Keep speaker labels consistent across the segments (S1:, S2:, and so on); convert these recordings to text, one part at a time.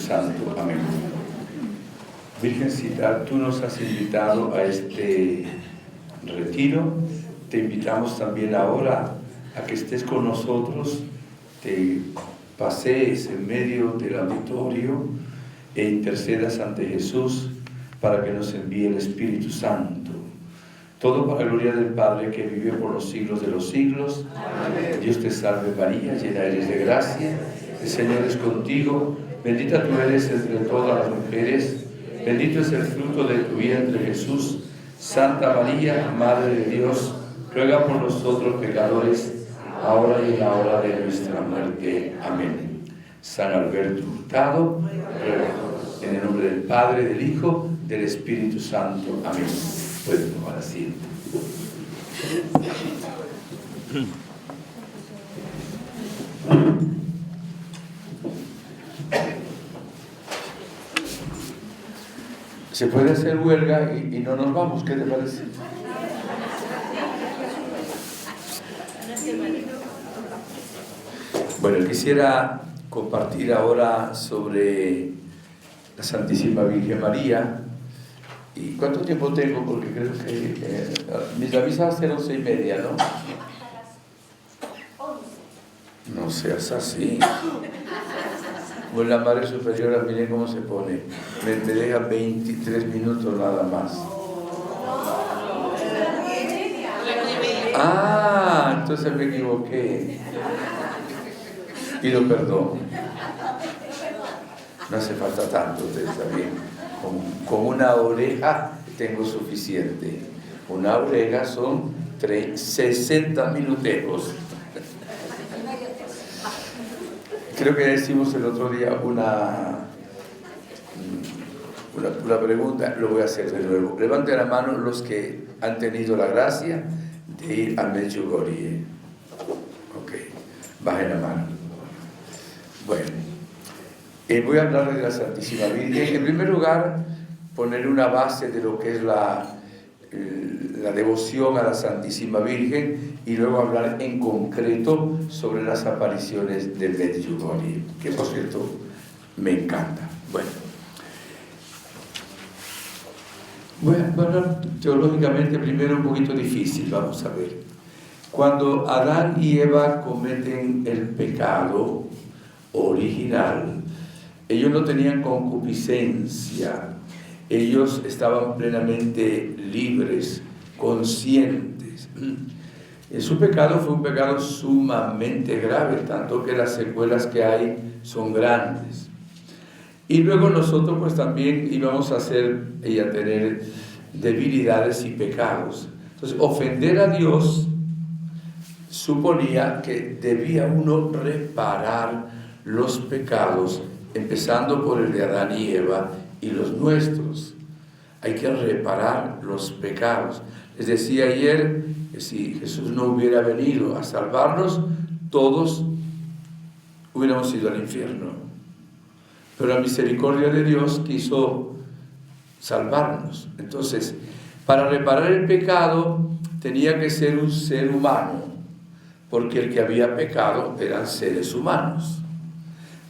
S1: Santo. Amén. Virgencita, tú nos has invitado a este retiro. Te invitamos también ahora a que estés con nosotros, te pasees en medio del auditorio e intercedas ante Jesús para que nos envíe el Espíritu Santo. Todo para la gloria del Padre, que vive por los siglos de los siglos. Amén. Dios te salve María, llena eres de gracia, el Señor es contigo, bendita tú eres entre todas las mujeres, bendito es el fruto de tu vientre Jesús. Santa María, Madre de Dios, ruega por nosotros pecadores, ahora y en la hora de nuestra muerte. Amén. San Alberto Hurtado, ruega en el nombre del Padre, del Hijo, del Espíritu Santo. Amén. Pueden tomar asiento. Se puede hacer huelga y no nos vamos, ¿qué te parece? Bueno, quisiera compartir ahora sobre la Santísima Virgen María. ¿Y cuánto tiempo tengo? Porque creo que mis avisas eran 11:30, ¿no? No seas así. Pues la Madre Superiora, miren cómo se pone. Me deja 23 minutos nada más. Ah, entonces me equivoqué. Pido perdón. No hace falta tanto, ustedes está bien. Con una oreja tengo suficiente. Una oreja son 60 minuteros. Creo que decimos el otro día una pregunta, lo voy a hacer de nuevo. Levanten la mano los que han tenido la gracia de ir a Medjugorje. Ok, bajen la mano. Bueno, voy a hablar de la Santísima Virgen. En primer lugar, poner una base de lo que es la devoción a la Santísima Virgen, y luego hablar en concreto sobre las apariciones de Medjugorje, que por cierto me encanta. Bueno, teológicamente primero un poquito difícil, vamos a ver. Cuando Adán y Eva cometen el pecado original, ellos no tenían concupiscencia, ellos estaban plenamente libres, conscientes. Su pecado fue un pecado sumamente grave, tanto que las secuelas que hay son grandes. Y luego nosotros pues también íbamos a hacer y a tener debilidades y pecados. Entonces, ofender a Dios suponía que debía uno reparar los pecados, empezando por el de Adán y Eva y los nuestros. Hay que reparar los pecados. Les decía ayer que si Jesús no hubiera venido a salvarnos, todos hubiéramos ido al infierno. Pero la misericordia de Dios quiso salvarnos. Entonces, para reparar el pecado tenía que ser un ser humano, porque el que había pecado eran seres humanos.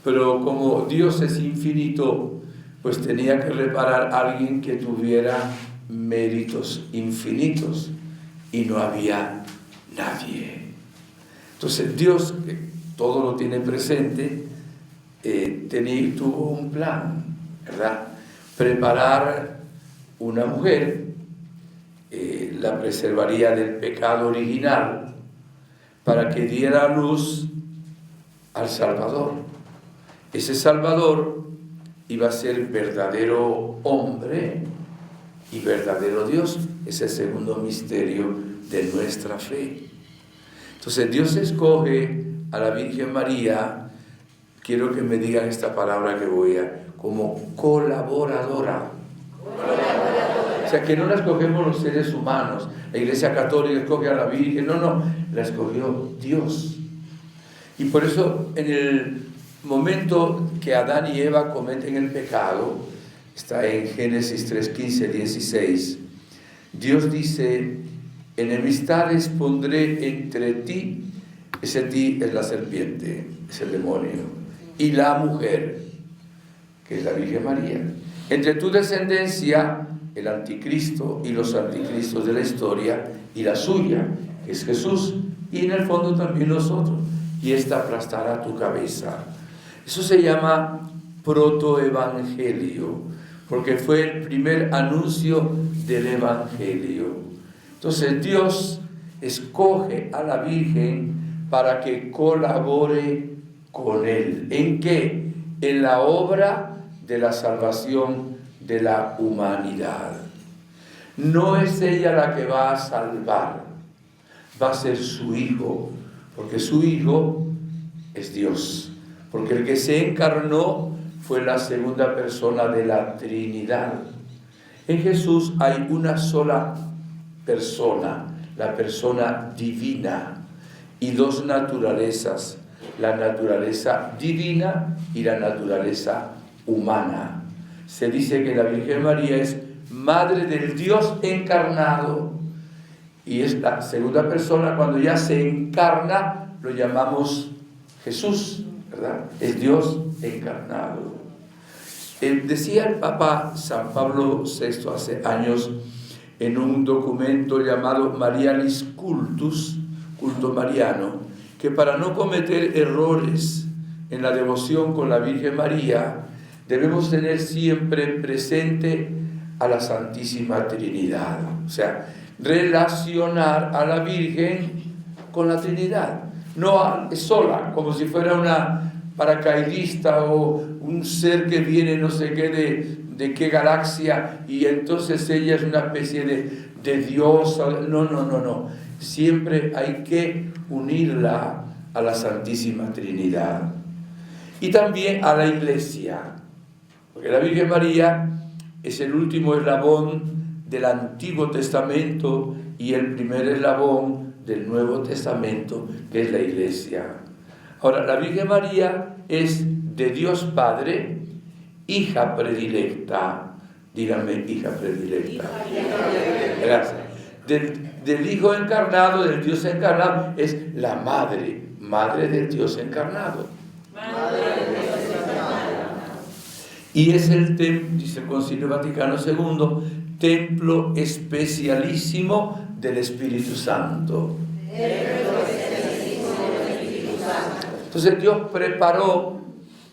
S1: Pero como Dios es infinito, pues tenía que reparar a alguien que tuviera méritos infinitos, y no había nadie. Entonces Dios, que todo lo tiene presente, tuvo un plan, ¿verdad? Preparar una mujer, la preservaría del pecado original, para que diera luz al Salvador. Ese Salvador iba a ser verdadero hombre y verdadero Dios. Es el segundo misterio de nuestra fe. Entonces Dios escoge a la Virgen María, quiero que me digan esta palabra que voy a, como colaboradora. O sea, que no la escogemos los seres humanos. La Iglesia Católica escoge a la Virgen, no, la escogió Dios. Y por eso en el momento que Adán y Eva cometen el pecado, está en Génesis 3:15, 16, Dios dice: enemistades pondré entre ti, ese ti es la serpiente, es el demonio, y la mujer, que es la Virgen María. Entre tu descendencia, el anticristo y los anticristos de la historia, y la suya, que es Jesús, y en el fondo también nosotros, y esta aplastará tu cabeza. Eso se llama protoevangelio, porque fue el primer anuncio del evangelio. Entonces Dios escoge a la Virgen para que colabore con Él. ¿En qué? En la obra de la salvación de la humanidad. No es ella la que va a salvar, va a ser su Hijo, porque su Hijo es Dios, porque el que se encarnó fue la segunda persona de la Trinidad. En Jesús hay una sola persona, la persona divina, y dos naturalezas, la naturaleza divina y la naturaleza humana. Se dice que la Virgen María es madre del Dios encarnado, y es la segunda persona. Cuando ya se encarna lo llamamos Jesús, ¿verdad? Es Dios encarnado. Decía el Papa San Pablo VI hace años en un documento llamado Marialis Cultus, culto mariano, que para no cometer errores en la devoción con la Virgen María debemos tener siempre presente a la Santísima Trinidad, o sea, relacionar a la Virgen con la Trinidad, no sola, como si fuera una paracaidista o un ser que viene no sé qué de qué galaxia y entonces ella es una especie de diosa. No. Siempre hay que unirla a la Santísima Trinidad y también a la Iglesia, porque la Virgen María es el último eslabón del Antiguo Testamento y el primer eslabón del Nuevo Testamento, que es la Iglesia. Ahora, la Virgen María es de Dios Padre, hija predilecta. Díganme, hija predilecta. Gracias. Del Hijo encarnado, del Dios encarnado, es la madre del Dios encarnado. Y es dice el Concilio Vaticano II, templo especialísimo del Espíritu Santo. Entonces Dios preparó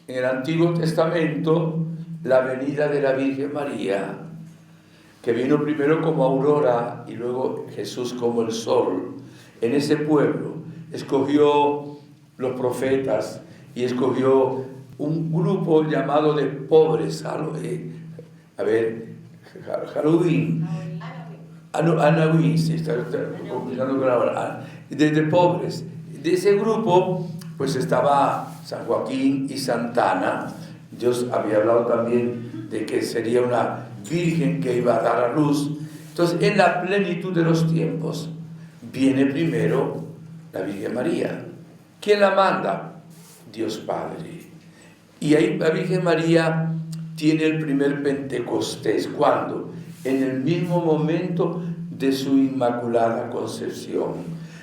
S1: en el Antiguo Testamento la venida de la Virgen María, que vino primero como aurora y luego Jesús como el sol. En ese pueblo escogió los profetas y escogió un grupo llamado de pobres, Halloween, Anahuín, sí, está complicando con la hora, de pobres. De ese grupo pues estaba San Joaquín y Santana. Dios había hablado también de que sería una virgen que iba a dar a luz. Entonces, en la plenitud de los tiempos, viene primero la Virgen María. ¿Quién la manda? Dios Padre. Y ahí la Virgen María tiene el primer Pentecostés. ¿Cuándo? En el mismo momento de su Inmaculada Concepción.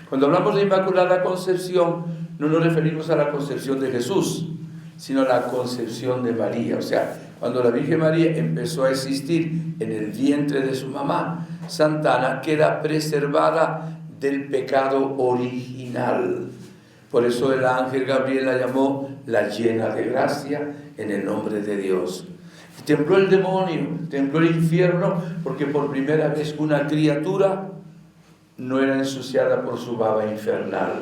S1: Cuando hablamos de Inmaculada Concepción, no nos referimos a la concepción de Jesús, sino a la concepción de María. O sea, cuando la Virgen María empezó a existir en el vientre de su mamá, Santana queda preservada del pecado original. Por eso el ángel Gabriel la llamó la llena de gracia en el nombre de Dios. Tembló el demonio, tembló el infierno, porque por primera vez una criatura no era ensuciada por su baba infernal.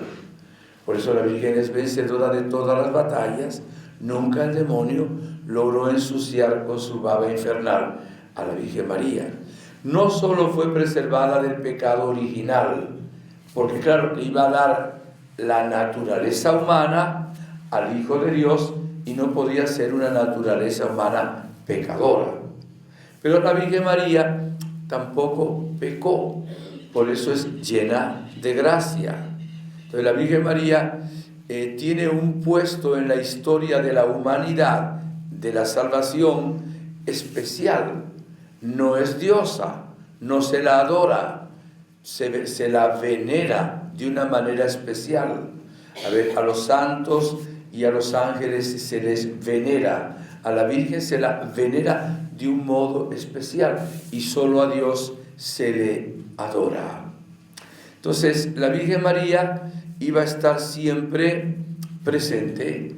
S1: Por eso la Virgen es vencedora de todas las batallas. Nunca el demonio logró ensuciar con su baba infernal a la Virgen María. No solo fue preservada del pecado original, porque claro, le iba a dar la naturaleza humana al Hijo de Dios y no podía ser una naturaleza humana pecadora. Pero la Virgen María tampoco pecó, por eso es llena de gracia. Entonces la Virgen María tiene un puesto en la historia de la humanidad, de la salvación especial. No es diosa, no se la adora, se la venera de una manera especial. A los santos y a los ángeles se les venera, a la Virgen se la venera de un modo especial y solo a Dios se le adora. Entonces, la Virgen María iba a estar siempre presente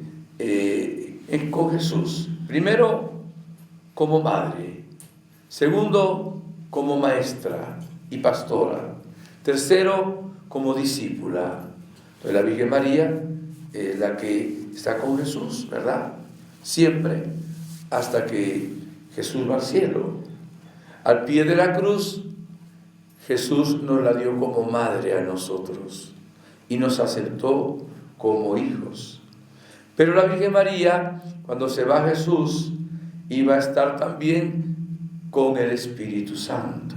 S1: con Jesús. Primero, como madre. Segundo, como maestra y pastora. Tercero, como discípula. Entonces, la Virgen María es la que está con Jesús, ¿verdad? Siempre, hasta que Jesús va al cielo. Al pie de la cruz, Jesús nos la dio como madre a nosotros y nos aceptó como hijos. Pero la Virgen María, cuando se va Jesús, iba a estar también con el Espíritu Santo.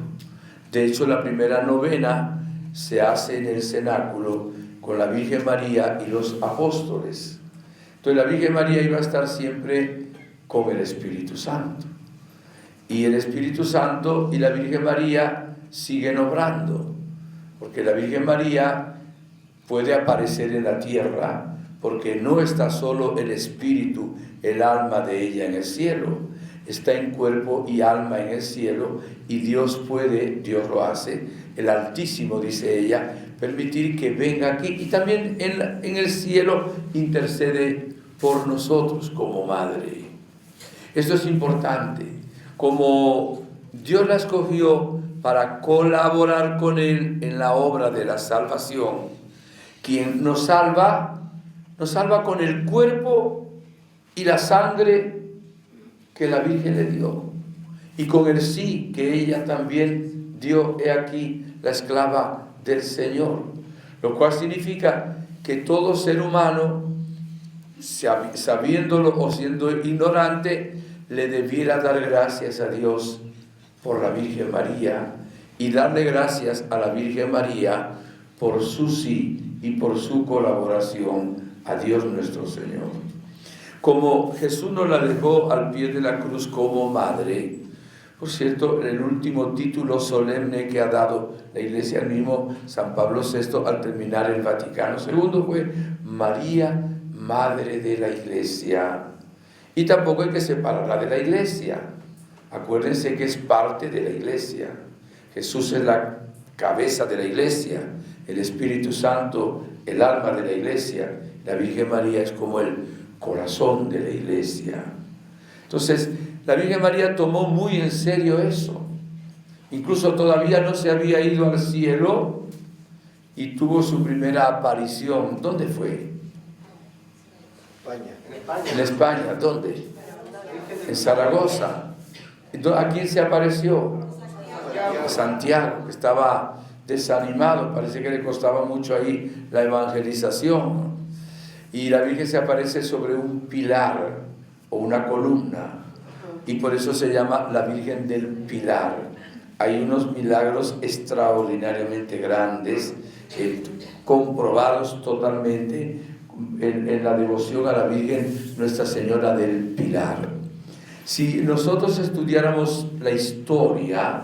S1: De hecho, la primera novena se hace en el cenáculo con la Virgen María y los apóstoles. Entonces la Virgen María iba a estar siempre con el Espíritu Santo. Y el Espíritu Santo y la Virgen María siguen obrando, porque la Virgen María puede aparecer en la tierra, porque no está solo el espíritu, el alma de ella en el cielo, está en cuerpo y alma en el cielo, y Dios lo hace, el Altísimo, dice ella, permitir que venga aquí, y también en el cielo intercede por nosotros como madre. Esto es importante, como Dios la escogió para colaborar con Él en la obra de la salvación. Quien nos salva con el cuerpo y la sangre que la Virgen le dio, y con el sí que ella también dio. He aquí la esclava del Señor, lo cual significa que todo ser humano, sabiéndolo o siendo ignorante, le debiera dar gracias a Dios por la Virgen María y darle gracias a la Virgen María por su sí y por su colaboración a Dios nuestro Señor. Como Jesús nos la dejó al pie de la cruz como madre, por cierto, el último título solemne que ha dado la Iglesia, al mismo San Pablo VI al terminar el Vaticano II, fue María, Madre de la Iglesia. Y tampoco hay que separarla de la Iglesia. Acuérdense que es parte de la Iglesia. Jesús es la cabeza de la Iglesia, el Espíritu Santo, el alma de la Iglesia. La Virgen María es como el corazón de la Iglesia. Entonces, la Virgen María tomó muy en serio eso. Incluso todavía no se había ido al cielo y tuvo su primera aparición. ¿Dónde fue? En España. ¿Dónde? En Zaragoza. ¿A quién se apareció? A Santiago, que estaba desanimado, parece que le costaba mucho ahí la evangelización. Y la Virgen se aparece sobre un pilar o una columna, y por eso se llama la Virgen del Pilar. Hay unos milagros extraordinariamente grandes, comprobados totalmente en la devoción a la Virgen Nuestra Señora del Pilar. Si nosotros estudiáramos la historia,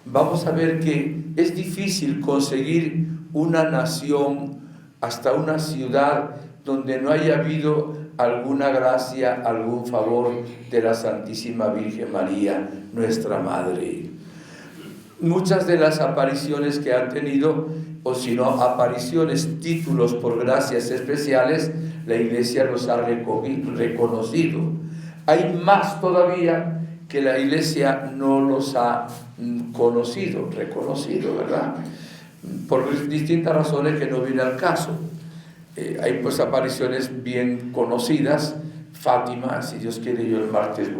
S1: vamos a ver que es difícil conseguir una nación, hasta una ciudad, donde no haya habido alguna gracia, algún favor de la Santísima Virgen María, nuestra Madre. Muchas de las apariciones que han tenido, o si no apariciones, títulos por gracias especiales, la Iglesia los ha reconocido. Hay más todavía que la Iglesia no los ha reconocido, ¿verdad? Por distintas razones que no viene al caso. Hay pues apariciones bien conocidas. Fátima, si Dios quiere, yo el martes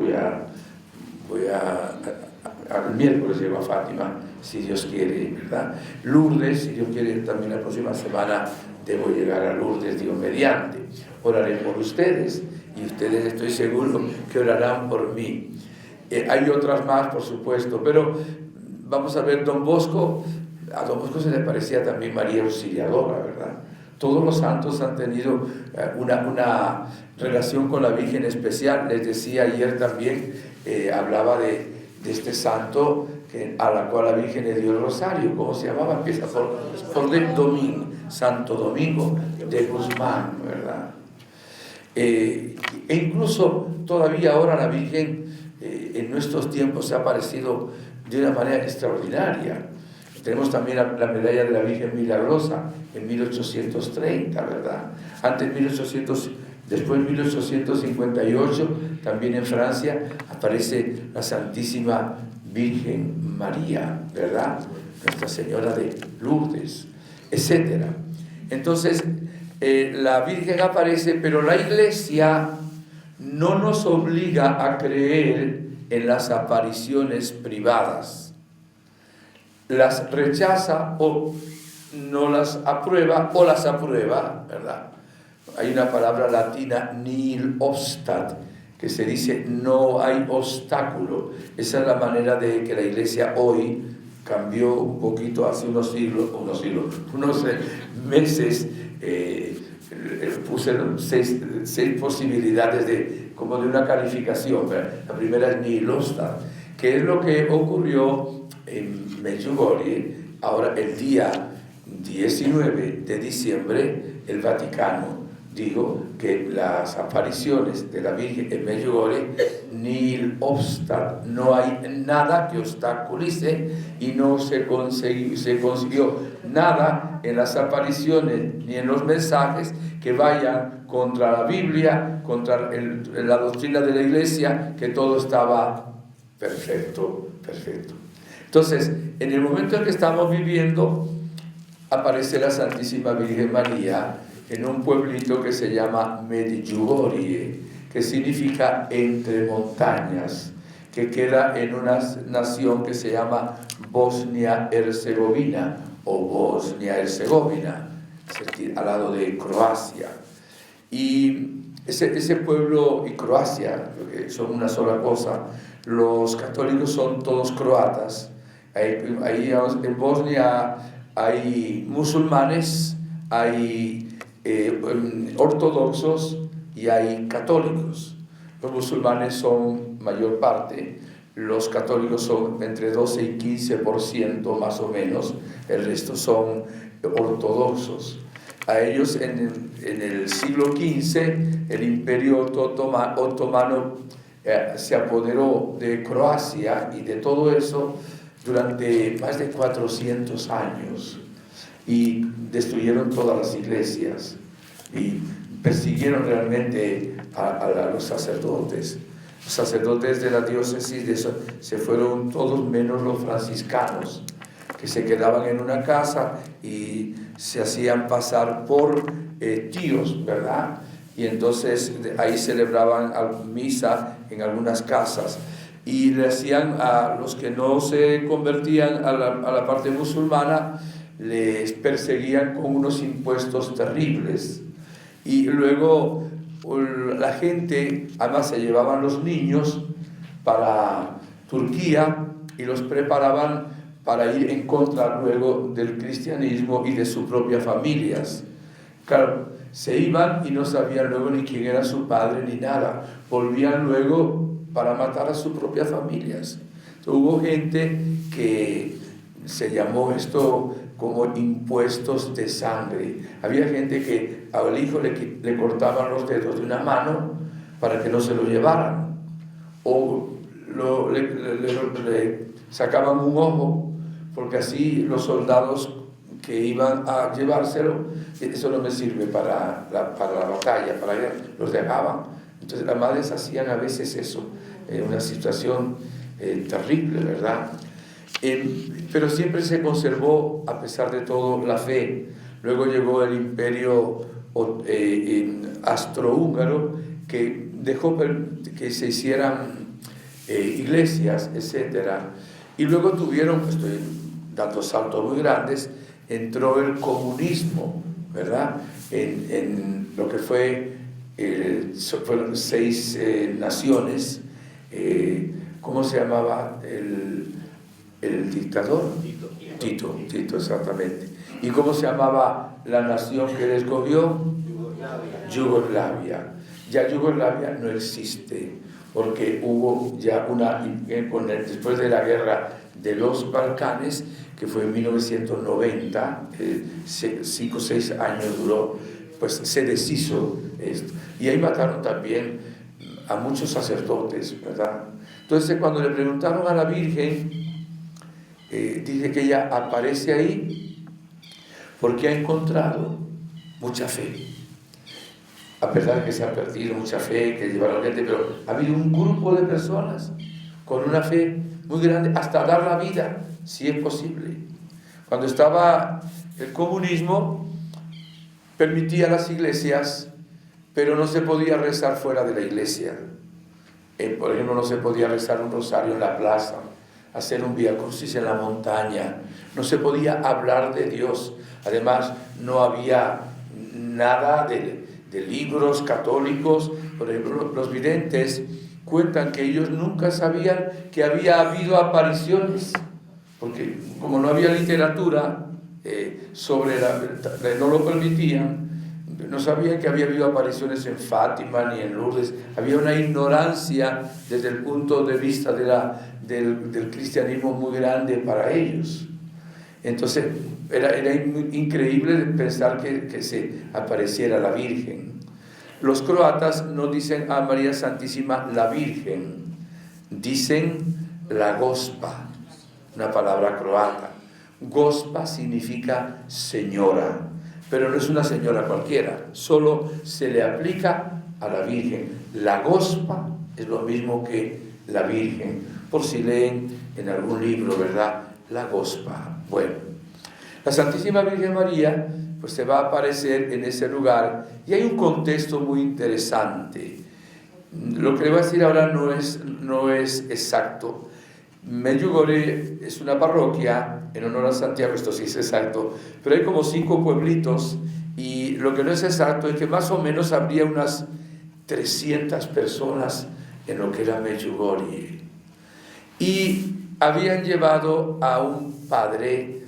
S1: al miércoles llego a Fátima, si Dios quiere, ¿verdad? Lourdes, si Dios quiere, también la próxima semana debo llegar a Lourdes, Dios mediante. Oraré por ustedes, y ustedes estoy seguro que orarán por mí. Hay otras más, por supuesto, pero vamos a ver, Don Bosco, a Don Bosco se le parecía también María Auxiliadora, ¿verdad? Todos los santos han tenido una relación con la Virgen especial. Les decía ayer también, hablaba de este santo a la cual la Virgen le dio el rosario. ¿Cómo se llamaba? Empieza por Domingo, Santo Domingo de Guzmán, ¿verdad? E incluso todavía ahora la Virgen en nuestros tiempos se ha aparecido de una manera extraordinaria. Tenemos también la medalla de la Virgen Milagrosa en 1830, ¿verdad? Antes 1800, después 1858, también en Francia aparece la Santísima Virgen María, ¿verdad? Nuestra Señora de Lourdes, etc. Entonces, la Virgen aparece, pero la Iglesia no nos obliga a creer en las apariciones privadas. Las rechaza o no las aprueba o las aprueba, ¿verdad? Hay una palabra latina, nihil obstat, que se dice no hay obstáculo. Esa es la manera de que la Iglesia hoy cambió un poquito hace unos meses. Pusieron seis posibilidades como de una calificación, ¿verdad? La primera es nihil obstat, que es lo que ocurrió en Medjugorje. Ahora, el día 19 de diciembre, el Vaticano dijo que las apariciones de la Virgen en Medjugorje, nihil obstat, no hay nada que obstaculice, y no se consiguió nada en las apariciones ni en los mensajes que vayan contra la Biblia, contra la doctrina de la Iglesia, que todo estaba perfecto. Entonces, en el momento en que estamos viviendo, aparece la Santísima Virgen María en un pueblito que se llama Medjugorje, que significa entre montañas, que queda en una nación que se llama Bosnia-Herzegovina o Bosnia-Herzegovina, es decir, al lado de Croacia. Y ese pueblo y Croacia son una sola cosa. Los católicos son todos croatas. Ahí en Bosnia hay musulmanes, hay ortodoxos y hay católicos. Los musulmanes son mayor parte, los católicos son entre 12 y 15% más o menos, el resto son ortodoxos. A ellos en el siglo XV el Imperio Otomano se apoderó de Croacia y de todo eso durante más de 400 años, y destruyeron todas las iglesias y persiguieron realmente a los sacerdotes. Los sacerdotes de la diócesis se fueron todos menos los franciscanos, que se quedaban en una casa y se hacían pasar por tíos, ¿verdad? Y entonces ahí celebraban misa en algunas casas, y le hacían a los que no se convertían a la parte musulmana, les perseguían con unos impuestos terribles. Y luego la gente, además, se llevaban los niños para Turquía y los preparaban para ir en contra luego del cristianismo y de sus propias familias. Claro, se iban y no sabían luego ni quién era su padre ni nada. Volvían luego para matar a sus propias familias. Entonces, hubo gente que se llamó esto como impuestos de sangre. Había gente que al hijo le cortaban los dedos de una mano para que no se lo llevaran, o le sacaban un ojo, porque así los soldados que iban a llevárselo, eso no me sirve para la batalla, los dejaban. Entonces las madres hacían a veces eso, una situación terrible, ¿verdad? Pero siempre se conservó, a pesar de todo, la fe. Luego llegó el imperio astrohúngaro, que dejó que se hicieran iglesias, etc. Y luego tuvieron, estoy dando saltos muy grandes, entró el comunismo, ¿verdad? En lo que fueron 6 naciones. ¿Cómo se llamaba el dictador? Tito, exactamente. ¿Y cómo se llamaba la nación que él escogió? Yugoslavia. Ya Yugoslavia no existe, porque hubo ya después de la guerra de los Balcanes, que fue en 1990, 5 o 6 años duró, pues se deshizo esto. Y ahí mataron también a muchos sacerdotes, ¿verdad? Entonces cuando le preguntaron a la Virgen, dice que ella aparece ahí porque ha encontrado mucha fe. A pesar de que se ha perdido mucha fe, que llevaron gente, pero ha habido un grupo de personas con una fe muy grande, hasta dar la vida, si es posible. Cuando estaba el comunismo, permitía las iglesias, pero no se podía rezar fuera de la iglesia. Por ejemplo, no se podía rezar un rosario en la plaza, hacer un vía crucis en la montaña, no se podía hablar de Dios. Además, no había nada de libros católicos. Por ejemplo, los videntes cuentan que ellos nunca sabían que había habido apariciones, porque como no había literatura sobre no lo permitían, no sabían que había habido apariciones en Fátima ni en Lourdes. Había una ignorancia desde el punto de vista del cristianismo muy grande para ellos. Entonces era increíble pensar que se apareciera la Virgen. Los croatas no dicen a María Santísima la Virgen, dicen la Gospa, una palabra croata. Gospa significa señora, pero no es una señora cualquiera, solo se le aplica a la Virgen. La Gospa es lo mismo que la Virgen, por si leen en algún libro, ¿verdad? La Gospa. Bueno, la Santísima Virgen María pues se va a aparecer en ese lugar, y hay un contexto muy interesante. Lo que le voy a decir ahora no es exacto. Medjugorje es una parroquia en honor a Santiago, esto sí es exacto, pero hay como 5 pueblitos, y lo que no es exacto es que más o menos habría unas 300 personas en lo que era Medjugorje. Y habían llevado a un padre,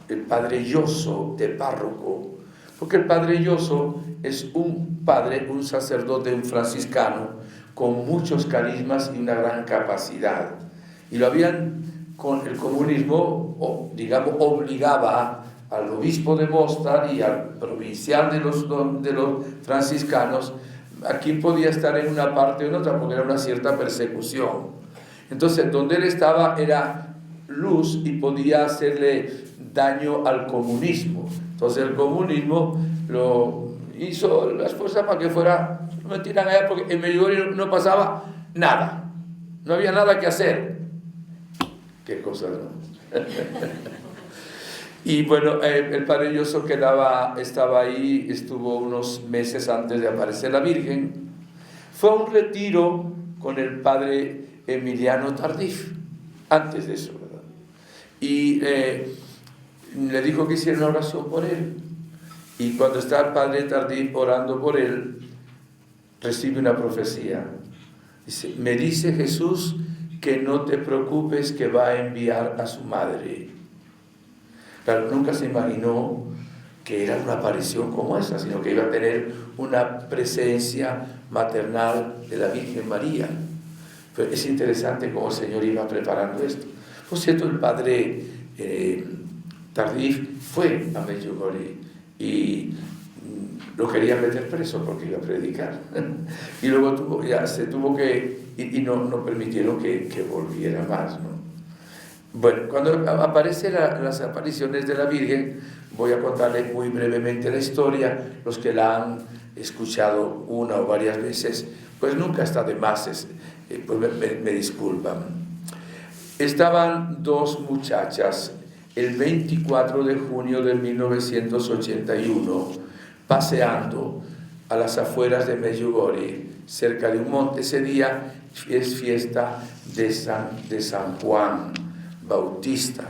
S1: el padre Yoso, de párroco, porque el padre Yoso es un padre, un sacerdote, un franciscano, con muchos carismas y una gran capacidad. Y lo habían, con el comunismo, digamos, obligaba al obispo de Mostar y al provincial de los franciscanos, a quien podía estar en una parte o en otra, porque era una cierta persecución. Entonces, donde él estaba era luz y podía hacerle daño al comunismo. Entonces el comunismo lo hizo las fuerzas para que fuera, no me tiran allá, porque en Medjugorje no pasaba nada, no había nada que hacer. Qué cosa, ¿no? Y bueno, el padre Yoso estaba ahí, estuvo unos meses antes de aparecer la Virgen. Fue a un retiro con el padre Emiliano Tardif, antes de eso, ¿verdad? Y le dijo que hiciera una oración por él. Y cuando está el padre Tardif orando por él, recibe una profecía. Dice: me dice Jesús que no te preocupes, que va a enviar a su madre. Claro, nunca se imaginó que era una aparición como esa, sino que iba a tener una presencia maternal de la Virgen María. Pero es interesante cómo el Señor iba preparando esto. Por cierto, el padre Tardif fue a Medjugorje y lo quería meter preso porque iba a predicar. Y luego se tuvo que, y no permitieron que volviera más, ¿no? Bueno, cuando aparecen las apariciones de la Virgen, voy a contarles muy brevemente la historia. Los que la han escuchado una o varias veces, pues nunca está de más, pues me disculpan. Estaban 2 muchachas el 24 de junio de 1981 paseando a las afueras de Medjugorje, cerca de un monte. Ese día es fiesta de San Juan Bautista,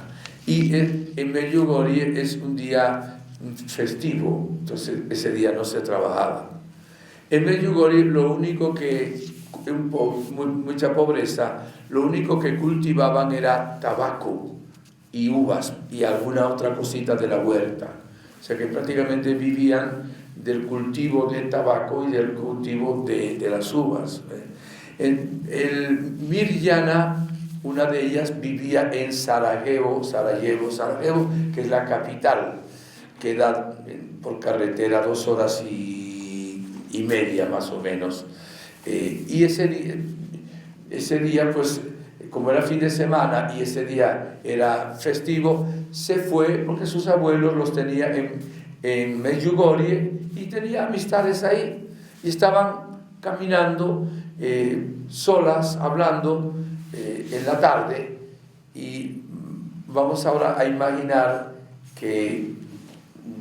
S1: y en Medjugorje es un día festivo, entonces ese día no se trabajaba. En Medjugorje lo único que, mucha pobreza, lo único que cultivaban era tabaco y uvas y alguna otra cosita de la huerta. O sea que prácticamente vivían del cultivo del tabaco y del cultivo de las uvas. Mirjana, una de ellas, vivía en Sarajevo, que es la capital, queda por carretera 2 horas y media más o menos. Y ese día, pues, como era fin de semana y ese día era festivo, se fue porque sus abuelos los tenía en Medjugorje y tenía amistades ahí. Y estaban caminando solas, hablando en la tarde. Y vamos ahora a imaginar que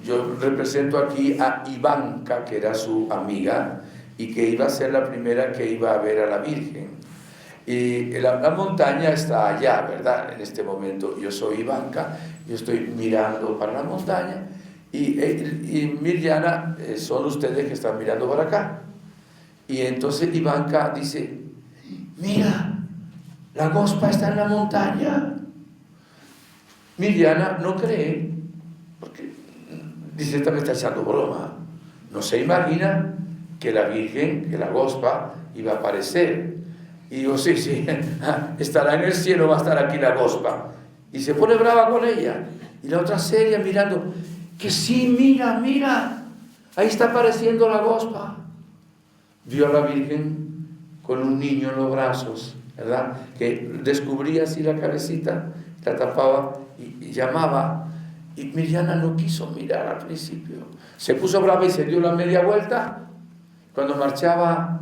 S1: yo represento aquí a Ivanka, que era su amiga, y que iba a ser la primera que iba a ver a la Virgen. Y la montaña está allá, ¿verdad? En este momento yo soy Ivanka, yo estoy mirando para la montaña, y Mirjana son ustedes que están mirando para acá. Y entonces Ivanka dice: mira, la Gospa está en la montaña. Mirjana no cree, porque dice: esta me está echando broma. No se imagina que la Virgen, que la Gospa iba a aparecer. Y digo: sí, estará en el cielo, va a estar aquí la Gospa. Y se pone brava con ella. Y la otra seria mirando: que sí, mira, ahí está apareciendo la Gospa. Vio a la Virgen con un niño en los brazos, ¿verdad? Que descubría así la cabecita, la tapaba y llamaba. Y Mirjana no quiso mirar al principio. Se puso brava y se dio la media vuelta. Cuando marchaba,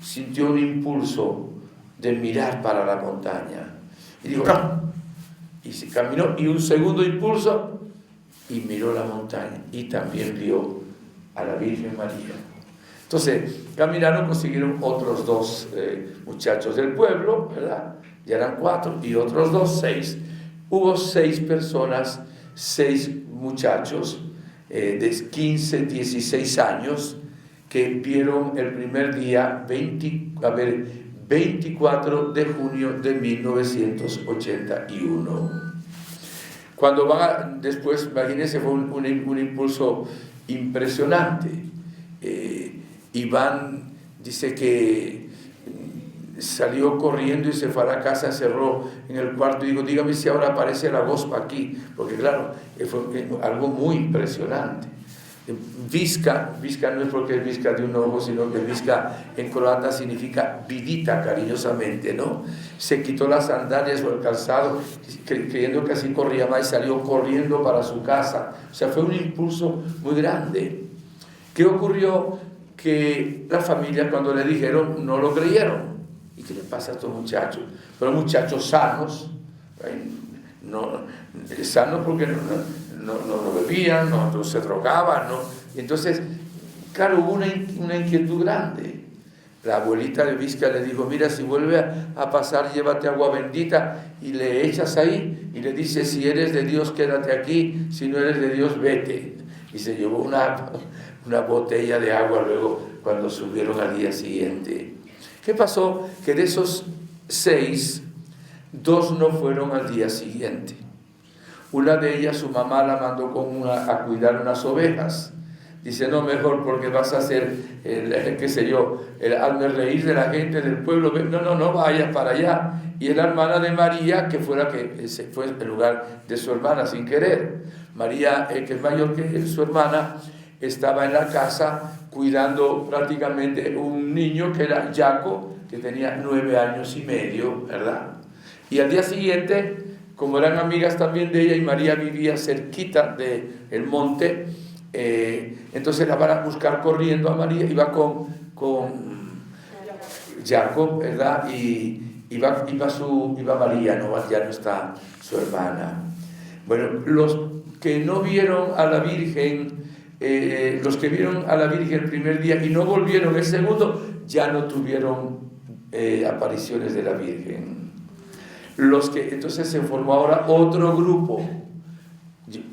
S1: sintió un impulso de mirar para la montaña. Y dijo: no. Y se caminó, y un segundo impulso, y miró la montaña. Y también vio a la Virgen María. Entonces, caminaron, consiguieron otros 2 muchachos del pueblo, ¿verdad? Ya eran 4, y otros 2, 6. Hubo 6 personas, 6 muchachos de 15, 16 años, que vieron el primer día 24 de junio de 1981. Cuando van después, imagínense, fue un impulso impresionante. Iván dice que salió corriendo y se fue a la casa, cerró en el cuarto y dijo: dígame si ahora aparece la Gospa aquí, porque claro, fue algo muy impresionante. Visca no es porque es visca de un ojo, sino que visca en croata significa vidita, cariñosamente, ¿no? Se quitó las sandalias o el calzado, creyendo que así corría más, y salió corriendo para su casa. O sea, fue un impulso muy grande. ¿Qué ocurrió? Que la familia, cuando le dijeron, no lo creyeron. ¿Y qué le pasa a estos muchachos? Pero muchachos sanos, sanos porque no bebían, no se drogaban, ¿no? Y entonces, claro, hubo una inquietud grande. La abuelita de Visca le dijo: mira, si vuelve a pasar, llévate agua bendita y le echas ahí y le dices: si eres de Dios, quédate aquí, si no eres de Dios, vete. Y se llevó una botella de agua luego cuando subieron al día siguiente. ¿Qué pasó? Que de esos 6, 2 no fueron al día siguiente. Una de ellas, su mamá la mandó a cuidar unas ovejas. Dice: no, mejor, porque vas a hacer, hazme reír de la gente del pueblo. No vayas para allá. Y es la hermana de María, que fue la que se fue en lugar de su hermana sin querer. María, que es mayor que su hermana, estaba en la casa cuidando prácticamente un niño que era Jaco, que tenía 9 años y medio, ¿verdad? Y al día siguiente, como eran amigas también de ella, y María vivía cerquita del monte, entonces la van a buscar corriendo a María, iba con Jacob, ¿verdad? Y iba María, ya no está su hermana. Bueno, los que no vieron a la Virgen, los que vieron a la Virgen el primer día y no volvieron el segundo, ya no tuvieron apariciones de la Virgen. Entonces se formó ahora otro grupo.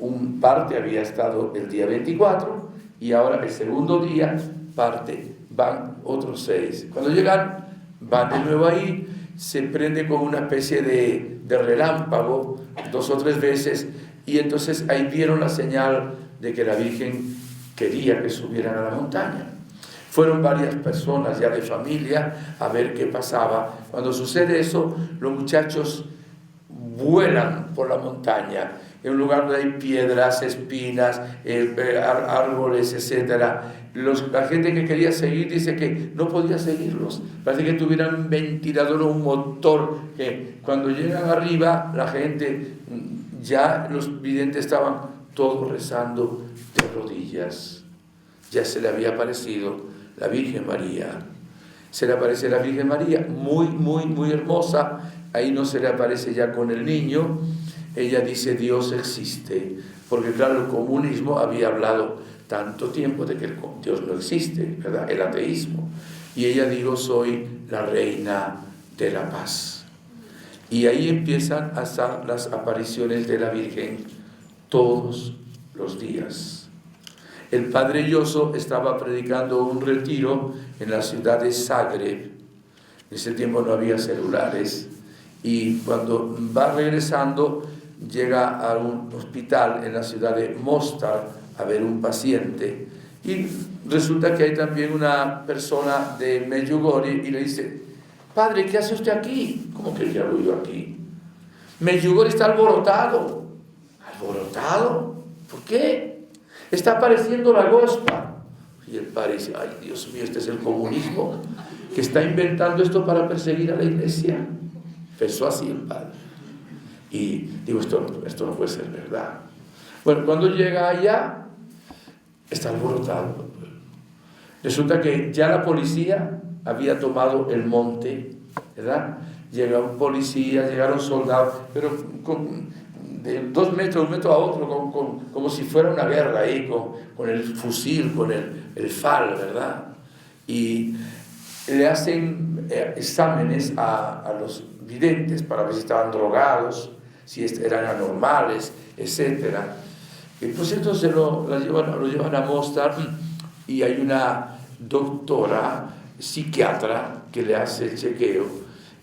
S1: Un parte había estado el día 24 y ahora el segundo día van otros 6. Cuando llegan, van de nuevo ahí, se prende con una especie de relámpago 2 o 3 veces, y entonces ahí vieron la señal de que la Virgen quería que subieran a la montaña. Fueron varias personas ya de familia a ver qué pasaba. Cuando sucede eso, los muchachos vuelan por la montaña. en un lugar donde hay piedras, espinas, árboles, etc. La gente que quería seguir dice que no podía seguirlos. Parece que tuvieran un ventilador o un motor, que cuando llegan arriba, la gente, ya los videntes estaban todos rezando de rodillas. Ya se le había aparecido la Virgen María. Se le aparece la Virgen María, muy, muy, muy hermosa. Ahí no se le aparece ya con el niño. Ella dice: Dios existe, porque claro, el comunismo había hablado tanto tiempo de que Dios no existe, ¿verdad? El ateísmo. Y ella dijo: soy la reina de la paz. Y ahí empiezan hasta las apariciones de la Virgen todos los días. El padre Yoso estaba predicando un retiro en la ciudad de Zagreb. En ese tiempo no había celulares. Y cuando va regresando, llega a un hospital en la ciudad de Mostar a ver un paciente. Y resulta que hay también una persona de Medjugorje y le dice: padre, ¿qué hace usted aquí? ¿Cómo que qué hago yo aquí? Medjugorje está alborotado. ¿Alborotado? ¿Por qué? Está apareciendo la gospa. Y el padre dice: ay, Dios mío, este es el comunismo que está inventando esto para perseguir a la iglesia. Pensó así el padre. Y digo, esto no puede ser verdad. Bueno, cuando llega allá, está alborotado. Resulta que ya la policía había tomado el monte, ¿verdad? Llega un policía, llegaron soldados, pero de 2 metros, un metro a otro, como si fuera una guerra ahí, con el fusil, con el FAL, ¿verdad? Y le hacen exámenes a los videntes para ver si estaban drogados, si eran anormales, etc. Y pues entonces lo llevan a Mostar, y hay una doctora psiquiatra que le hace el chequeo,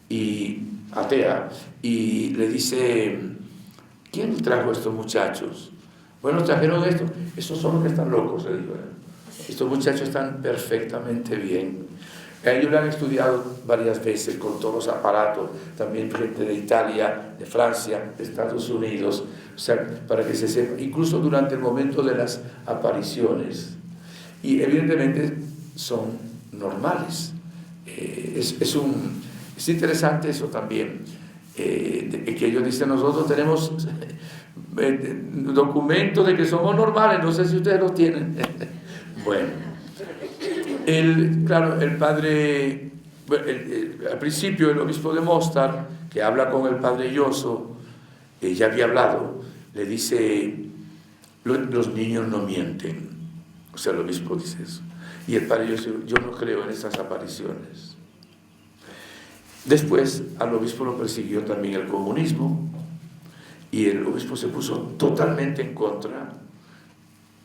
S1: y atea, y le dice: ¿quién trajo estos muchachos? Bueno, trajeron esto. Estos son los que están locos, le digo. Estos muchachos están perfectamente bien. Ellos lo han estudiado varias veces con todos los aparatos, también gente de Italia, de Francia, de Estados Unidos, o sea, para que se sepa, incluso durante el momento de las apariciones. Y evidentemente son normales. Es interesante eso también, que ellos dicen: nosotros tenemos documentos de que somos normales, no sé si ustedes los tienen. Bueno. Claro, el padre, al principio el obispo de Mostar, que habla con el padre Yoso, ya había hablado, le dice: los niños no mienten. O sea, el obispo dice eso. Y el padre Yoso: yo no creo en estas apariciones. Después al obispo lo persiguió también el comunismo, y el obispo se puso totalmente en contra.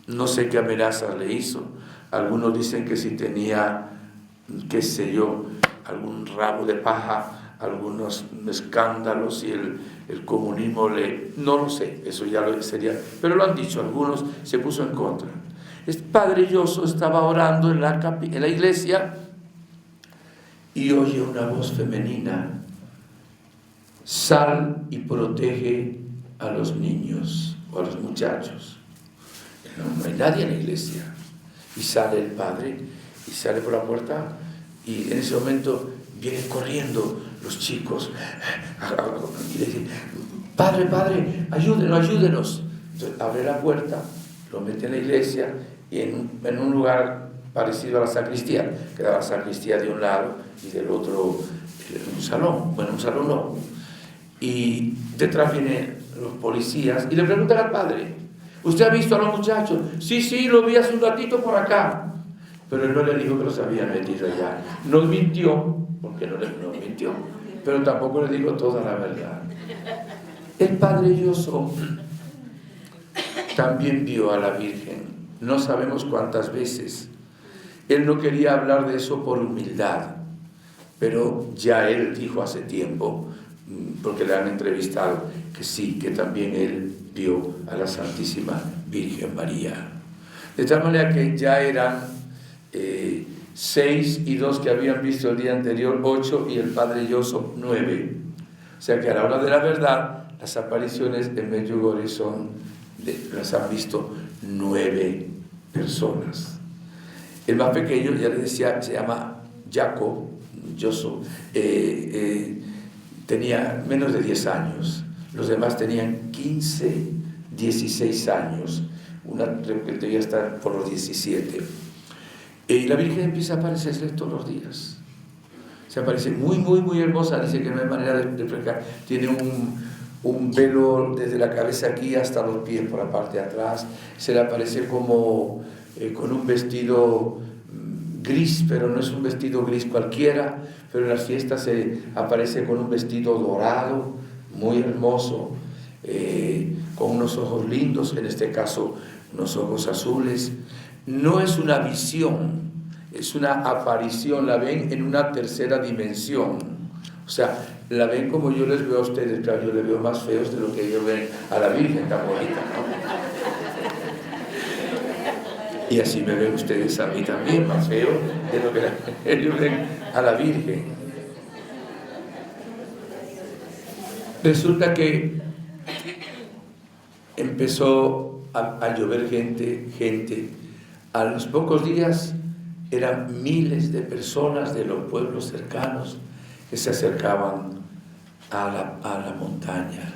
S1: No sé qué amenazas le hizo. Algunos dicen que si tenía, qué sé yo, algún rabo de paja, algunos escándalos, y el comunismo no lo sé, eso ya lo sería, pero lo han dicho algunos, se puso en contra. El padre Yoso estaba orando en la iglesia y oye una voz femenina: sal y protege a los niños o a los muchachos. No hay nadie en la iglesia. Y sale el padre, y sale por la puerta, y en ese momento vienen corriendo los chicos y le dicen: padre, ayúdenos. Entonces abre la puerta, lo mete en la iglesia, y en un lugar parecido a la sacristía, queda la sacristía de un lado y del otro un salón. Bueno, un salón no. Y detrás vienen los policías y le preguntan al padre: ¿usted ha visto a los muchachos? Sí, lo vi hace un ratito por acá. Pero él no le dijo que los habían metido allá. No mintió, porque no mintió, pero tampoco le dijo toda la verdad. El padre Yoso también vio a la Virgen, no sabemos cuántas veces. Él no quería hablar de eso por humildad, pero ya él dijo hace tiempo, porque le han entrevistado, que sí, que también él vio a la Santísima Virgen María. De tal manera que ya eran 6 y 2 que habían visto el día anterior, 8, y el padre Yoso 9. O sea que a la hora de la verdad las apariciones en Medjugorje las han visto 9 personas. El más pequeño, ya les decía, se llama Jaco, tenía menos de 10 años. Los demás tenían 15, 16 años. Una creo que debía estar por los 17. Y la Virgen empieza a aparecerse todos los días. Se aparece muy, muy, muy hermosa. Dice que no hay manera de explicar. Tiene un velo desde la cabeza aquí hasta los pies por la parte de atrás. Se le aparece como con un vestido gris, pero no es un vestido gris cualquiera, pero en las fiestas se aparece con un vestido dorado, muy hermoso, con unos ojos lindos, en este caso unos ojos azules. No es una visión, es una aparición, la ven en una tercera dimensión. O sea, la ven como yo les veo a ustedes. Claro, yo les veo más feos de lo que ellos ven a la Virgen, tan bonita, ¿no? Y así me ven ustedes a mí también, más feo de lo que ellos ven a la Virgen. Resulta que empezó a llover gente. A los pocos días eran miles de personas de los pueblos cercanos que se acercaban a la montaña.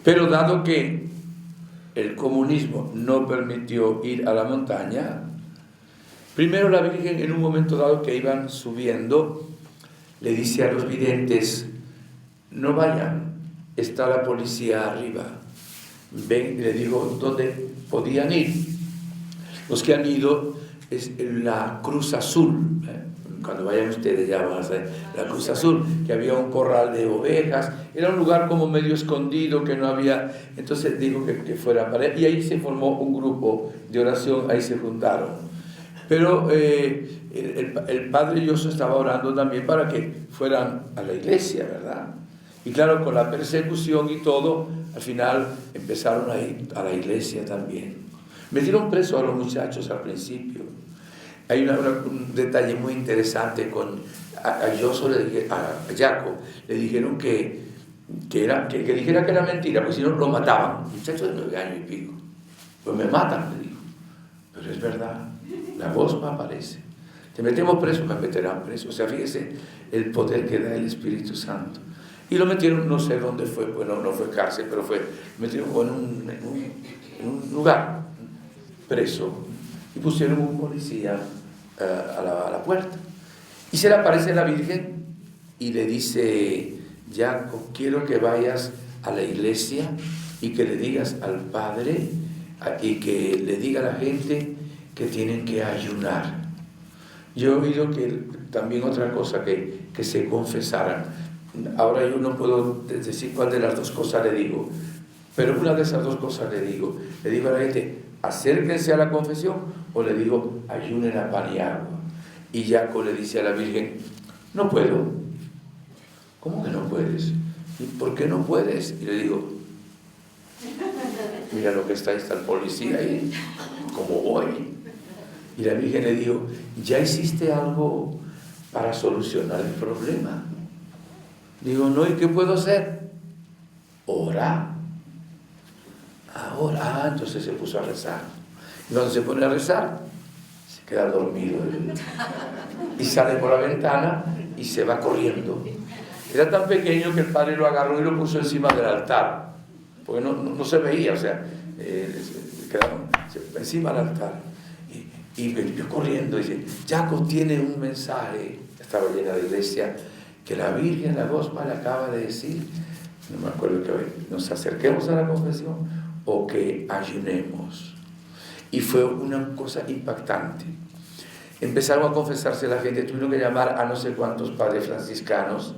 S1: Pero dado que el comunismo no permitió ir a la montaña, primero la Virgen, en un momento dado que iban subiendo, le dice a los videntes: no vayan, está la policía arriba. Ven, le digo dónde podían ir. Los que han ido es la Cruz Azul. Cuando vayan ustedes ya van a saber la Cruz Azul, que había un corral de ovejas. Era un lugar como medio escondido, que no había. Entonces dijo que fuera para él, y ahí se formó un grupo de oración, ahí se juntaron. Pero el padre Yoso estaba orando también para que fueran a la iglesia, ¿verdad? Y claro, con la persecución y todo, al final empezaron a ir a la iglesia también. Metieron preso a los muchachos al principio. Hay un detalle muy interesante a Yoso, a Jaco, le dijeron que dijera que era mentira, porque si no lo mataban. Muchacho de 9 años y pico. Pues me matan, le dijo. Pero es verdad, la voz me aparece. Te metemos preso, me meterán preso. O sea, fíjese el poder que da el Espíritu Santo. Y lo metieron, no sé dónde fue, bueno, no fue cárcel, pero metieron en un lugar preso, y pusieron un policía a la puerta. Y se le aparece la Virgen y le dice: Jaco, quiero que vayas a la iglesia y que le digas al Padre y que le diga a la gente que tienen que ayunar. Yo he oído que también otra cosa, que se confesaran. Ahora yo no puedo decir cuál de las dos cosas le digo, pero una de esas dos cosas le digo a la gente: acérquense a la confesión, o le digo: ayunen a pan y agua. Y Jaco le dice a la Virgen: no puedo. ¿Cómo que no puedes? ¿Y por qué no puedes? Y le digo: mira lo que está el policía ahí, ¿cómo voy? Y la Virgen le dijo: ¿ya hiciste algo para solucionar el problema? Digo: no, ¿y qué puedo hacer? Ora. Ahora, entonces se puso a rezar. Y cuando se pone a rezar, se queda dormido. Y sale por la ventana y se va corriendo. Era tan pequeño que el padre lo agarró y lo puso encima del altar. Porque no se veía, o sea, quedaba encima del altar. Y vio corriendo y dice: Jaco tiene un mensaje. Estaba llena de iglesia, que la Virgen, la Gospa, le acaba de decir, no me acuerdo, que nos acerquemos a la confesión o que ayunemos. Y fue una cosa impactante. Empezaron a confesarse la gente, tuvieron que llamar a no sé cuántos padres franciscanos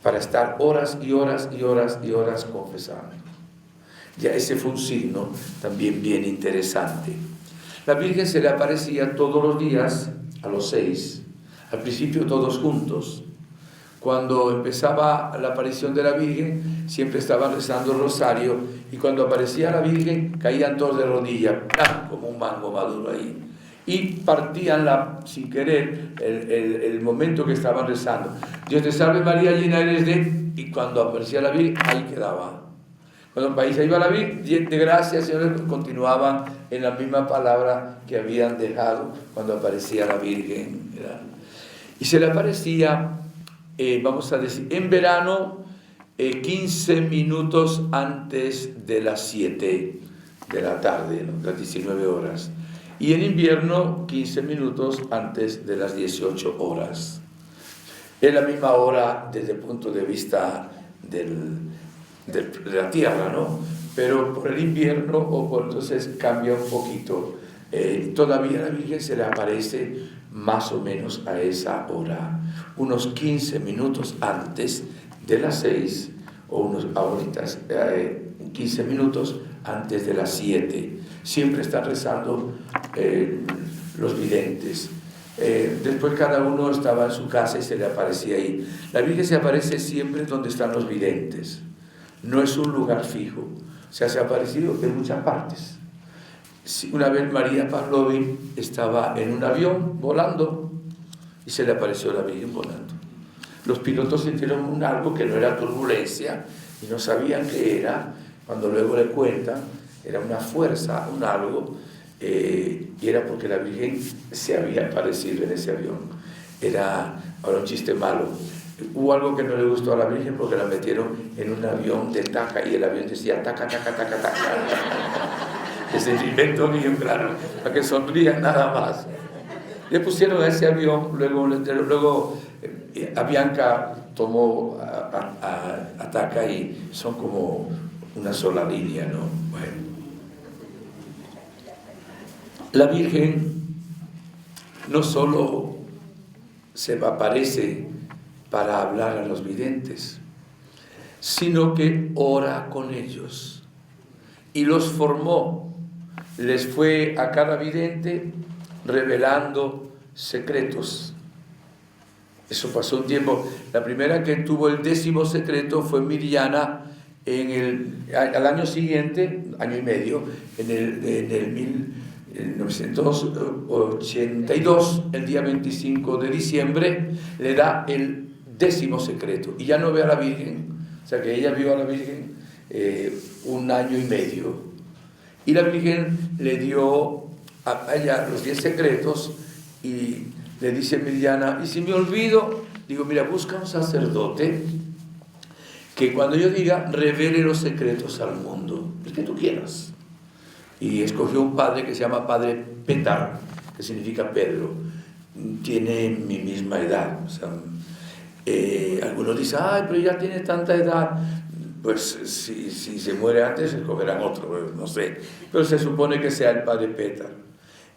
S1: para estar horas y horas y horas y horas confesando. Ya ese fue un signo también bien interesante. La Virgen se le aparecía todos los días a los 6, al principio todos juntos. Cuando empezaba la aparición de la Virgen, siempre estaban rezando el rosario, y cuando aparecía la Virgen, caían todos de rodillas, como un mango maduro ahí, y partían sin querer el momento que estaban rezando. Dios te salve María, llena eres de... Y cuando aparecía la Virgen, ahí quedaba. Cuando ahí se iba la Virgen, de gracias, Señor, continuaban en la misma palabra que habían dejado cuando aparecía la Virgen, ¿verdad? Y se le aparecía, vamos a decir, en verano, 15 minutos antes de las 7 de la tarde, ¿no? Las 19 horas. Y en invierno, 15 minutos antes de las 18 horas. Es la misma hora desde el punto de vista de la tierra, ¿no? Pero por el invierno, entonces cambia un poquito. Todavía la Virgen se le aparece más o menos a esa hora, unos 15 minutos antes de las 6, o unos ahorita 15 minutos antes de las 7. Siempre están rezando los videntes. Después cada uno estaba en su casa y se le aparecía ahí. La Virgen se aparece siempre donde están los videntes. No es un lugar fijo. O sea, se ha aparecido en muchas partes. Una vez María Pavlovich estaba en un avión volando y se le apareció la Virgen volando. Los pilotos sintieron algo que no era turbulencia y no sabían qué era. Cuando luego le cuentan, era una fuerza, un algo, y era porque la Virgen se había aparecido en ese avión. Era ahora un chiste malo. Hubo algo que no le gustó a la Virgen porque la metieron en un avión de taca y el avión decía taca, taca, taca, taca. Ese invento mío, claro, para que sonrían nada más. Le pusieron a ese avión, luego Avianca tomó a taca y son como una sola línea, ¿no? Bueno. La Virgen no solo se aparece para hablar a los videntes, sino que ora con ellos y los formó. Les fue a cada vidente revelando secretos. Eso pasó un tiempo. La primera que tuvo el 10º secreto fue Mirjana al año siguiente, año y medio, en el 1982, el día 25 de diciembre, le da el 10º secreto. Y ya no ve a la Virgen, o sea que ella vio a la Virgen un año y medio. Y la Virgen le dio a ella los 10 secretos y le dice Mirjana, y si me olvido, digo, mira, busca un sacerdote que cuando yo diga, revele los secretos al mundo, el que tú quieras. Y escogió un padre que se llama Padre Petar, que significa Pedro. Tiene mi misma edad. O sea, algunos dicen, ay, pero ya tiene tanta edad. Pues si se muere antes, escogerán otro, no sé. Pero se supone que sea el Padre Petar.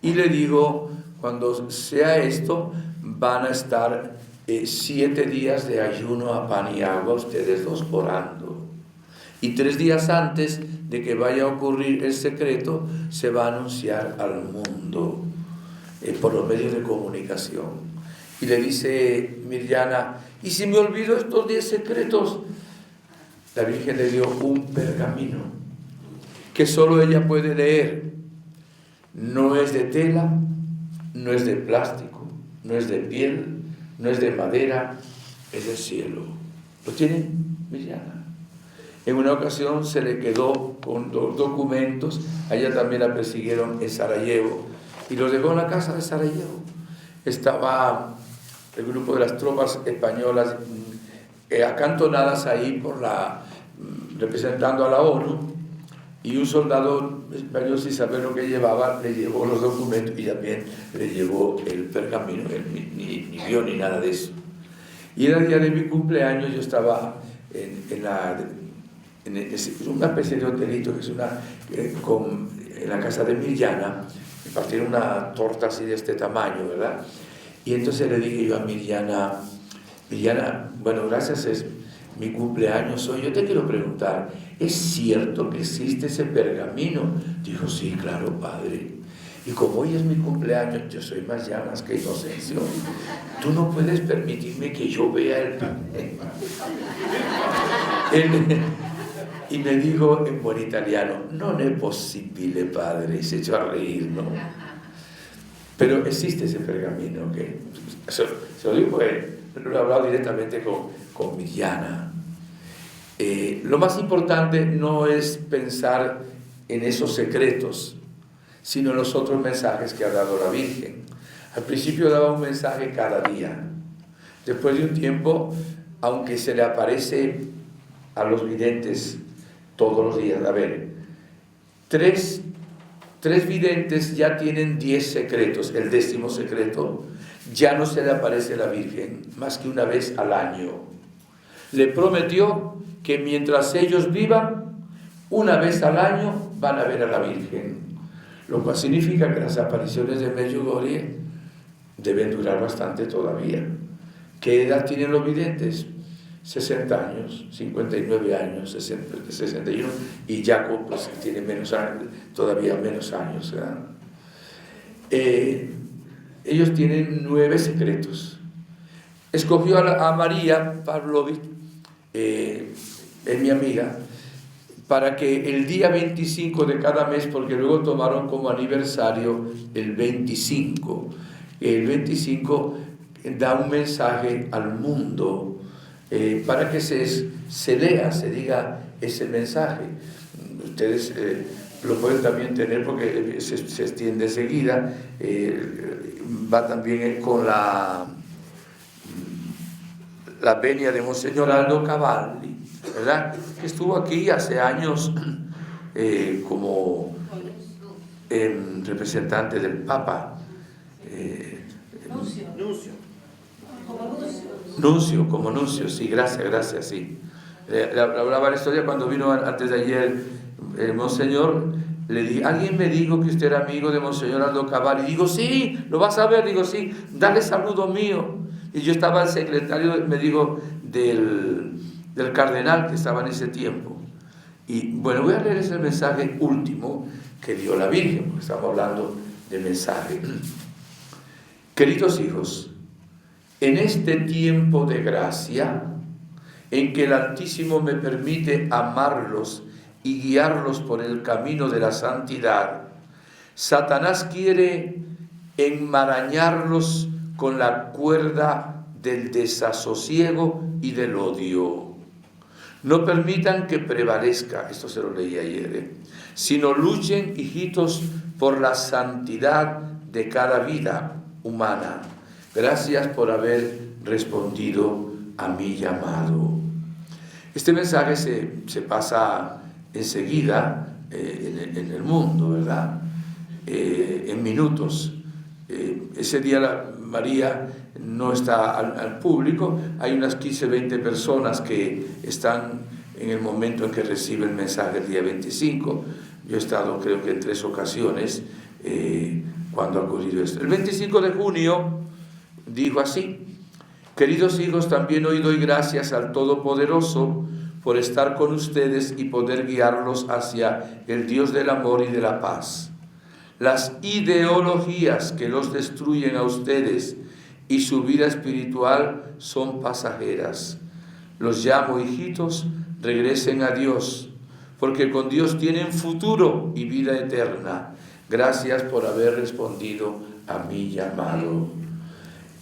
S1: Y le digo, cuando sea esto, van a estar 7 días de ayuno a pan y agua, ustedes dos orando. Y 3 días antes de que vaya a ocurrir el secreto, se va a anunciar al mundo por los medios de comunicación. Y le dice Mirjana, ¿y si me olvido estos 10 secretos? La Virgen le dio un pergamino que solo ella puede leer. No es de tela, no es de plástico, no es de piel, no es de madera, es del cielo. ¿Lo tienen, Mirjana? En una ocasión se le quedó con 2 documentos, a ella también la persiguieron en Sarajevo, y los dejó en la casa de Sarajevo. Estaba el grupo de las tropas españolas acantonadas ahí representando a la ONU, y un soldado español, sin saber lo que llevaba, le llevó los documentos y también le llevó el pergamino. Él ni vio ni nada de eso. Y era el día de mi cumpleaños, yo estaba en una especie de hotelito que es en la casa de Mirjana. Me partieron una torta así de este tamaño, ¿verdad? Y entonces le dije yo a Mirjana, bueno, gracias, es mi cumpleaños hoy, yo te quiero preguntar, ¿es cierto que existe ese pergamino? Dijo, sí, claro, padre. Y como hoy es mi cumpleaños, yo soy más llamas que Inocencio. Tú no puedes permitirme que yo vea el pergamino. Y me dijo en buen italiano, no es posible, padre, y se echó a reír, ¿no? Pero existe ese pergamino, que se lo digo, pero lo he hablado directamente con Mirjana. Lo más importante no es pensar en esos secretos, sino en los otros mensajes que ha dado la Virgen. Al principio daba un mensaje cada día. Después de un tiempo, aunque se le aparece a los videntes todos los días, a ver, tres videntes ya tienen 10 secretos. El 10º secreto ya no se le aparece a la Virgen más que una vez al año. Le prometió que mientras ellos vivan, una vez al año van a ver a la Virgen, lo cual significa que las apariciones de Medjugorje deben durar bastante todavía. ¿Qué edad tienen los videntes? 60 años, 59 años, 61, y Jacob pues tiene menos años, todavía menos años, ¿verdad? Ellos tienen 9 secretos. Escogió a María Pavlovich, es mi amiga, para que el día 25 de cada mes, porque luego tomaron como aniversario el 25. El 25 da un mensaje al mundo, para que se lea, se diga ese mensaje. Ustedes lo pueden también tener porque se extiende enseguida. Va también con la venia de Monseñor Aldo Cavalli, ¿verdad? Que estuvo aquí hace años como representante del Papa. Como nuncio, sí, gracias, sí. Le hablaba la historia cuando vino antes de ayer Monseñor. Le dije, alguien me dijo que usted era amigo de Monseñor Aldo Cavalli. Digo, sí, lo vas a ver. Digo, sí, dale saludo mío. Y yo estaba el secretario, me dijo, del cardenal que estaba en ese tiempo. Y bueno, voy a leer ese mensaje último que dio la Virgen, porque estamos hablando de mensaje. Queridos hijos, en este tiempo de gracia, en que el Altísimo me permite amarlos y guiarlos por el camino de la santidad, Satanás quiere enmarañarlos con la cuerda del desasosiego y del odio. No permitan que prevalezca, esto se lo leí ayer, sino luchen, hijitos, por la santidad de cada vida humana. Gracias por haber respondido a mi llamado. Este mensaje se pasa enseguida en el mundo, ¿verdad? En minutos. Ese día María no está al público. Hay unas 15-20 personas que están en el momento en que recibe el mensaje el día 25. Yo he estado creo que en 3 ocasiones cuando ha ocurrido esto. El 25 de junio dijo así: queridos hijos, también hoy doy gracias al Todopoderoso por estar con ustedes y poder guiarlos hacia el Dios del amor y de la paz. Las ideologías que los destruyen a ustedes y su vida espiritual son pasajeras. Los llamo, hijitos, regresen a Dios, porque con Dios tienen futuro y vida eterna. Gracias por haber respondido a mi llamado.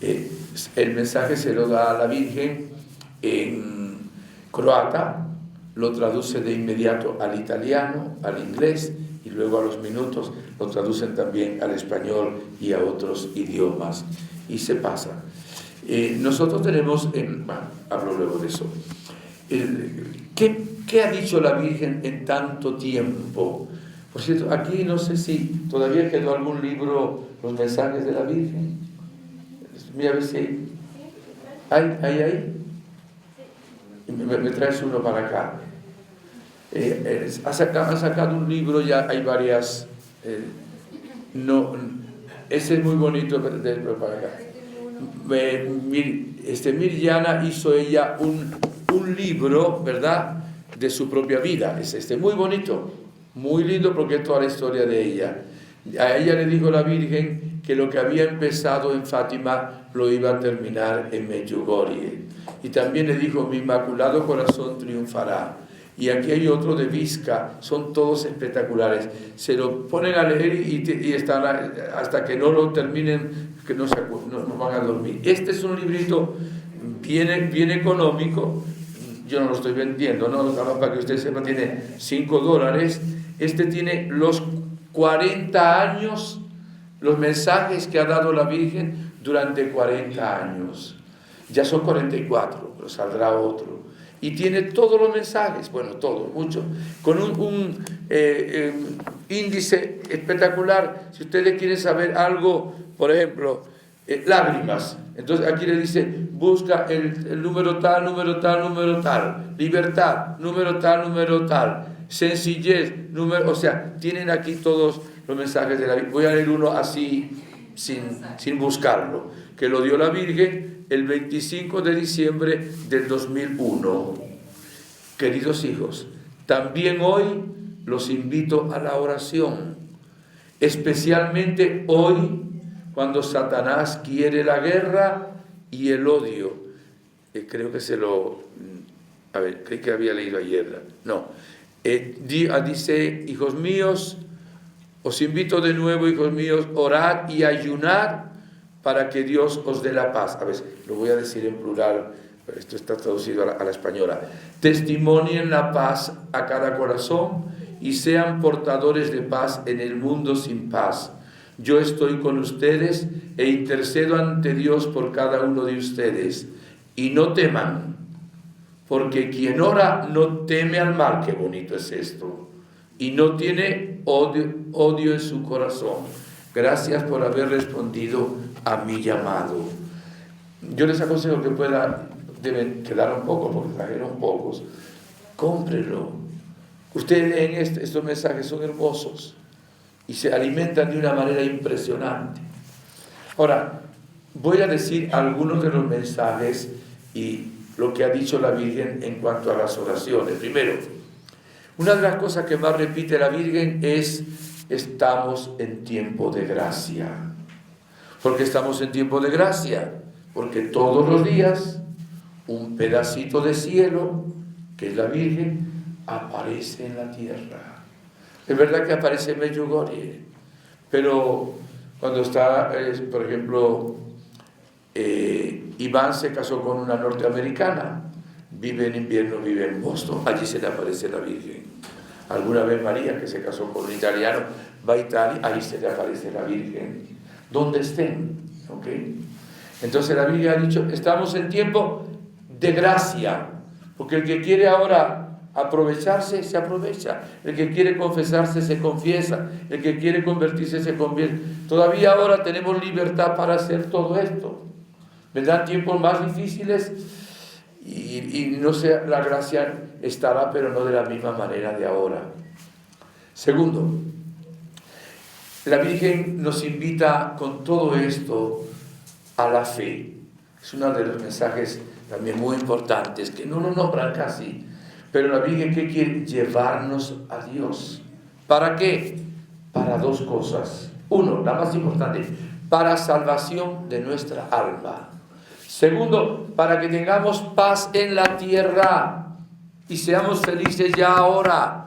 S1: El mensaje se lo da a la Virgen en croata, lo traduce de inmediato al italiano, al inglés, y luego a los minutos lo traducen también al español y a otros idiomas, y se pasa. Nosotros tenemos, hablo luego de eso, ¿qué ha dicho la Virgen en tanto tiempo? Por cierto, aquí no sé si todavía quedó algún libro, los mensajes de la Virgen. Mira a ver si hay. Me traes uno para acá. Ha sacado un libro, ya hay varias. Ese es muy bonito para acá. Mirjana hizo ella un libro, ¿verdad?, de su propia vida. Es muy bonito, muy lindo, porque es toda la historia de ella. A ella le dijo la Virgen que lo que había empezado en Fátima lo iba a terminar en Medjugorje. Y también le dijo: mi inmaculado corazón triunfará. Y aquí hay otro de Vizca, son todos espectaculares. Se lo ponen a leer y están hasta que no lo terminen, que no van a dormir. Este es un librito bien económico, yo no lo estoy vendiendo, no, para que usted sepa, tiene $5. Este tiene los 40 años, los mensajes que ha dado la Virgen durante 40 años. Ya son 44, pero saldrá otro. Y tiene todos los mensajes, bueno, todo, mucho, con un índice espectacular. Si ustedes quieren saber algo, por ejemplo, lágrimas, entonces aquí le dice, busca el número tal, número tal, número tal, libertad, número tal, sencillez, número, o sea, tienen aquí todos los mensajes de la Virgen. Voy a leer uno así, sin buscarlo, que lo dio la Virgen el 25 de diciembre del 2001. Queridos hijos, también hoy los invito a la oración, especialmente hoy, cuando Satanás quiere la guerra y el odio. Creo que creí que había leído ayer. No. Dice, hijos míos, os invito de nuevo, hijos míos, orad y ayunad para que Dios os dé la paz. A ver, lo voy a decir en plural, pero esto está traducido a la española. Testimonien la paz a cada corazón y sean portadores de paz en el mundo sin paz. Yo estoy con ustedes e intercedo ante Dios por cada uno de ustedes. Y no teman, porque quien ora no teme al mal. Qué bonito es esto. Y no tiene odio en su corazón. Gracias por haber respondido a mi llamado. Yo les aconsejo que deben quedar un poco, porque trajeron pocos. Cómprenlo. Ustedes leen estos mensajes, son hermosos y se alimentan de una manera impresionante. Ahora, voy a decir algunos de los mensajes y lo que ha dicho la Virgen en cuanto a las oraciones. Primero, una de las cosas que más repite la Virgen es: estamos en tiempo de gracia. ¿Por qué estamos en tiempo de gracia? Porque todos los días un pedacito de cielo, que es la Virgen, aparece en la tierra. Es verdad que aparece en Medjugorje, pero cuando está, por ejemplo, Iván se casó con una norteamericana, vive en invierno, vive en Boston, allí se le aparece la Virgen. Alguna vez María, que se casó con un italiano, va a Italia, ahí se le aparece la Virgen, donde estén, ¿ok? Entonces la Virgen ha dicho, estamos en tiempo de gracia, porque el que quiere ahora aprovecharse, se aprovecha. El que quiere confesarse, se confiesa. El que quiere convertirse, se convierte. Todavía ahora tenemos libertad para hacer todo esto. Vendrán tiempos más difíciles y no sé, la gracia estará, pero no de la misma manera de ahora. Segundo, la Virgen nos invita con todo esto a la fe. Es uno de los mensajes también muy importantes, que no lo nombran casi. Pero la Virgen, ¿qué quiere? Llevarnos a Dios. ¿Para qué? Para dos cosas. Uno, la más importante, para salvación de nuestra alma. Segundo, para que tengamos paz en la tierra y seamos felices ya ahora.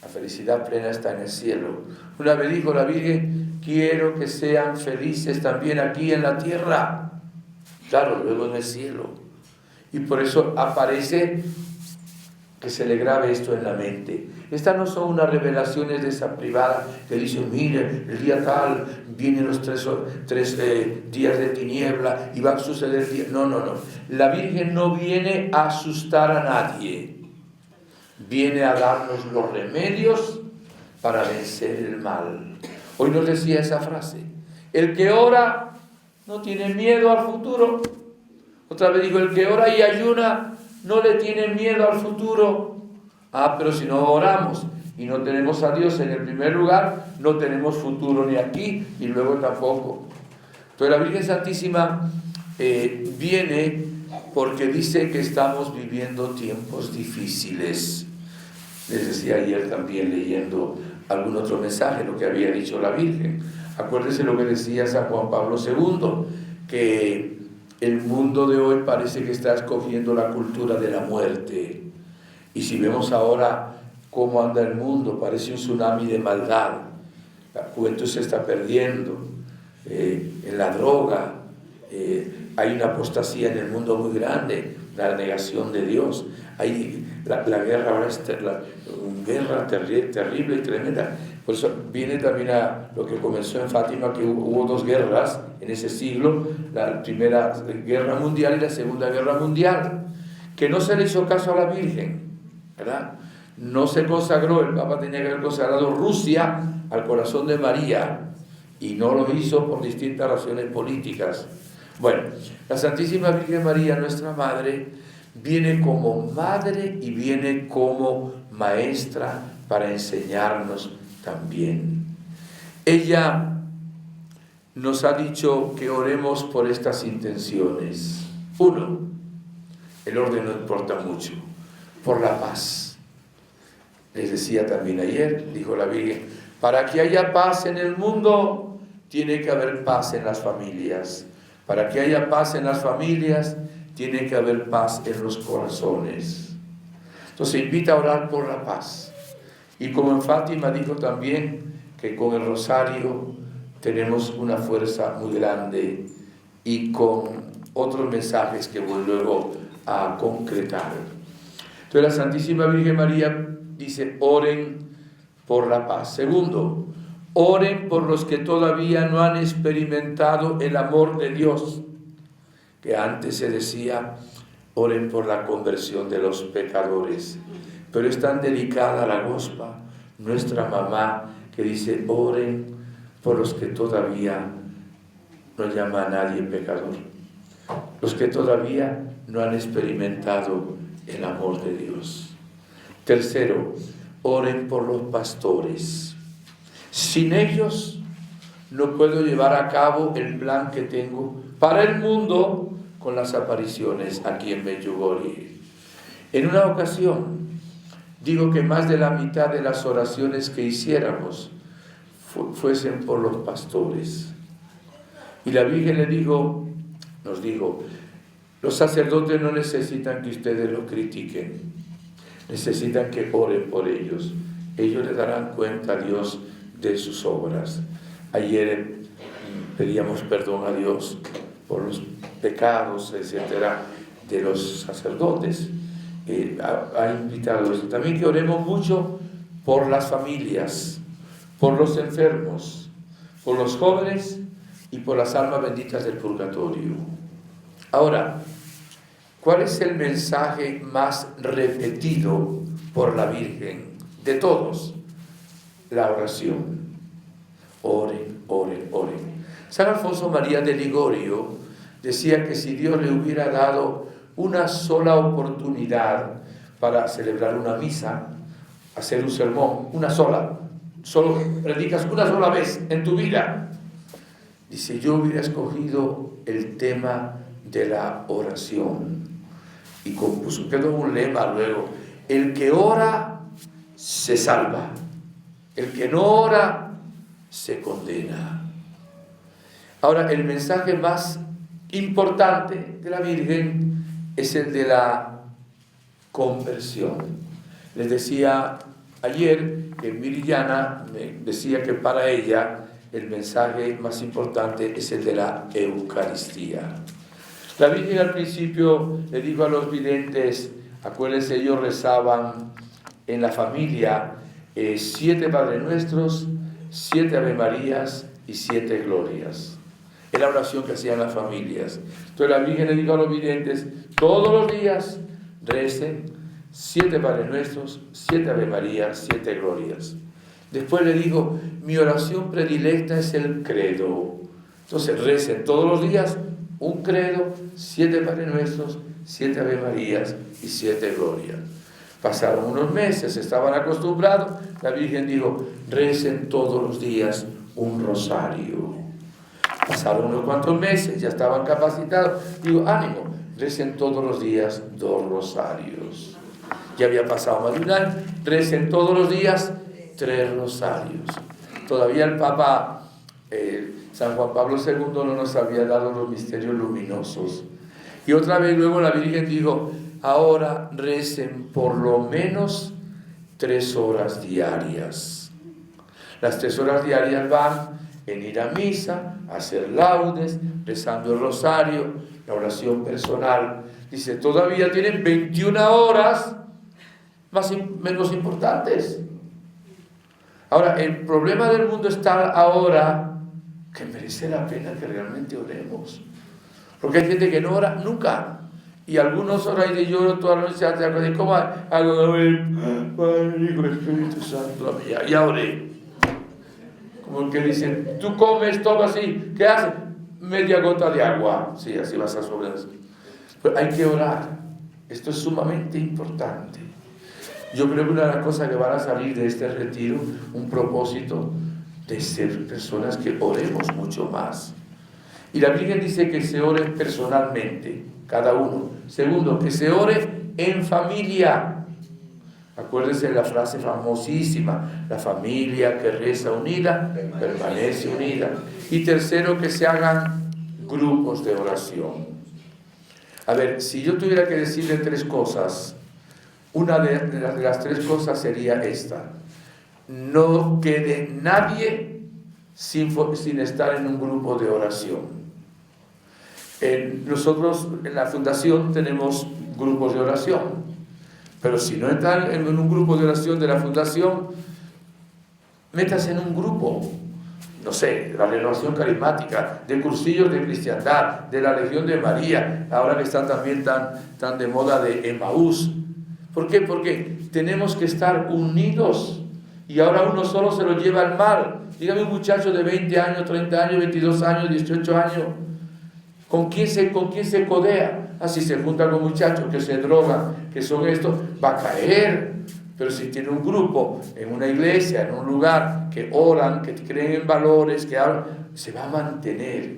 S1: La felicidad plena está en el cielo. Una vez dijo la Virgen, quiero que sean felices también aquí en la tierra. Claro, luego en el cielo. Y por eso aparece que se le grabe esto en la mente. Estas no son unas revelaciones de esa privada que dicen, mire, el día tal vienen los tres días de tiniebla y va a suceder días. No. La Virgen no viene a asustar a nadie. Viene a darnos los remedios para vencer el mal. Hoy nos decía esa frase. El que ora no tiene miedo al futuro. Otra vez digo, el que ora y ayuna no le tiene miedo al futuro. Pero si no oramos y no tenemos a Dios en el primer lugar, no tenemos futuro ni aquí y luego tampoco. Entonces la Virgen Santísima viene porque dice que estamos viviendo tiempos difíciles. Les decía ayer también leyendo algún otro mensaje, lo que había dicho la Virgen. Acuérdense lo que decía San Juan Pablo II, que el mundo de hoy parece que está escogiendo la cultura de la muerte. Y si vemos ahora cómo anda el mundo, parece un tsunami de maldad. La juventud se está perdiendo en la droga. Hay una apostasía en el mundo muy grande, la negación de Dios. La guerra ahora es guerra terrible y tremenda. Por eso viene también a lo que comenzó en Fátima, que hubo dos guerras en ese siglo, la Primera Guerra Mundial y la Segunda Guerra Mundial, que no se le hizo caso a la Virgen, ¿verdad? No se consagró, el Papa tenía que haber consagrado Rusia al corazón de María, y no lo hizo por distintas razones políticas. Bueno, la Santísima Virgen María, nuestra Madre, viene como madre y viene como maestra para enseñarnos también. Ella nos ha dicho que oremos por estas intenciones. Uno, el orden no importa mucho, por la paz. Les decía también ayer, dijo la Virgen, para que haya paz en el mundo, tiene que haber paz en las familias. Para que haya paz en las familias, tiene que haber paz en los corazones. Entonces invita a orar por la paz. Y como en Fátima dijo también que con el rosario tenemos una fuerza muy grande, y con otros mensajes que voy luego a concretar. Entonces la Santísima Virgen María dice, oren por la paz. Segundo, oren por los que todavía no han experimentado el amor de Dios, que antes se decía, oren por la conversión de los pecadores. Pero es tan delicada la Gospa, nuestra mamá, que dice, oren por los que todavía no llama a nadie pecador, los que todavía no han experimentado el amor de Dios. Tercero, oren por los pastores. Sin ellos no puedo llevar a cabo el plan que tengo para el mundo con las apariciones aquí en Medjugorje. En una ocasión, digo que más de la mitad de las oraciones que hiciéramos fuesen por los pastores. Y la Virgen nos dijo, los sacerdotes no necesitan que ustedes los critiquen, necesitan que oren por ellos. Ellos le darán cuenta a Dios de sus obras. Ayer pedíamos perdón a Dios por los pecados, etcétera, de los sacerdotes. Ha invitado eso. También que oremos mucho por las familias, por los enfermos, por los jóvenes y por las almas benditas del purgatorio. Ahora, ¿cuál es el mensaje más repetido por la Virgen? De todos, la oración. Oren, oren, oren. San Alfonso María de Ligorio decía que si Dios le hubiera dado una sola oportunidad para celebrar una misa, hacer un sermón, una sola, solo predicas una sola vez en tu vida, dice, yo hubiera escogido el tema de la oración. Y compuso, quedó un lema luego, el que ora se salva, el que no ora se condena. Ahora, el mensaje más importante de la Virgen es el de la conversión. Les decía ayer que Miriana me decía que para ella el mensaje más importante es el de la Eucaristía. La Virgen al principio le dijo a los videntes, acuérdense, ellos rezaban en la familia 7 Padre Nuestros, 7 Ave Marías y 7 Glorias. Es la oración que hacían las familias. Entonces la Virgen le dijo a los videntes, todos los días recen 7 Padre Nuestros, 7 Ave Marías, 7 Glorias. Después le digo, mi oración predilecta es el credo. Entonces recen todos los días un credo, 7 Padre Nuestros, 7 Ave Marías y 7 Glorias. Pasaron unos meses, estaban acostumbrados, la Virgen dijo, recen todos los días un rosario. Pasaron unos cuantos meses, ya estaban capacitados, digo, ánimo, recen todos los días 2 rosarios. Ya había pasado más de un año, recen todos los días 3 rosarios. Todavía el Papa San Juan Pablo II no nos había dado los misterios luminosos. Y otra vez luego la Virgen dijo, ahora recen por lo menos 3 horas diarias. Las 3 horas diarias van en ir a misa, hacer laudes, rezando el rosario, la oración personal. Dice, todavía tienen 21 horas menos importantes. Ahora, el problema del mundo está ahora que merece la pena que realmente oremos. Porque hay gente que no ora nunca. Y algunos oran y lloran toda la noche. ¿Cómo hago? Padre, Hijo, Espíritu Santo, ya oré. Como que dicen, tú comes, tomas así. ¿Qué haces? Media gota de agua. Sí, así vas a sobrevivir. Pero hay que orar. Esto es sumamente importante. Yo creo que una de las cosas que van a salir de este retiro, un propósito de ser personas que oremos mucho más. Y la Virgen dice que se ore personalmente, cada uno. Segundo, que se ore en familia. Acuérdense de la frase famosísima, la familia que reza unida, permanece unida. Y tercero, que se hagan grupos de oración. A ver, si yo tuviera que decirle 3 cosas, una de las 3 cosas sería esta: no quede nadie sin estar en un grupo de oración. Nosotros en la fundación tenemos grupos de oración, pero si no están en un grupo de oración de la fundación, métase en un grupo, no sé, la renovación carismática, de cursillos de cristiandad, de la Legión de María, ahora que están también tan de moda, de Emaús. ¿Por qué? Porque tenemos que estar unidos, y ahora uno solo se lo lleva al mal. Dígame un muchacho de 20 años, 30 años, 22 años, 18 años, ¿con quién se codea? Si se junta con muchachos que se drogan, que son estos, va a caer. Pero si tiene un grupo en una iglesia, en un lugar, que oran, que creen en valores, que hablan, se va a mantener.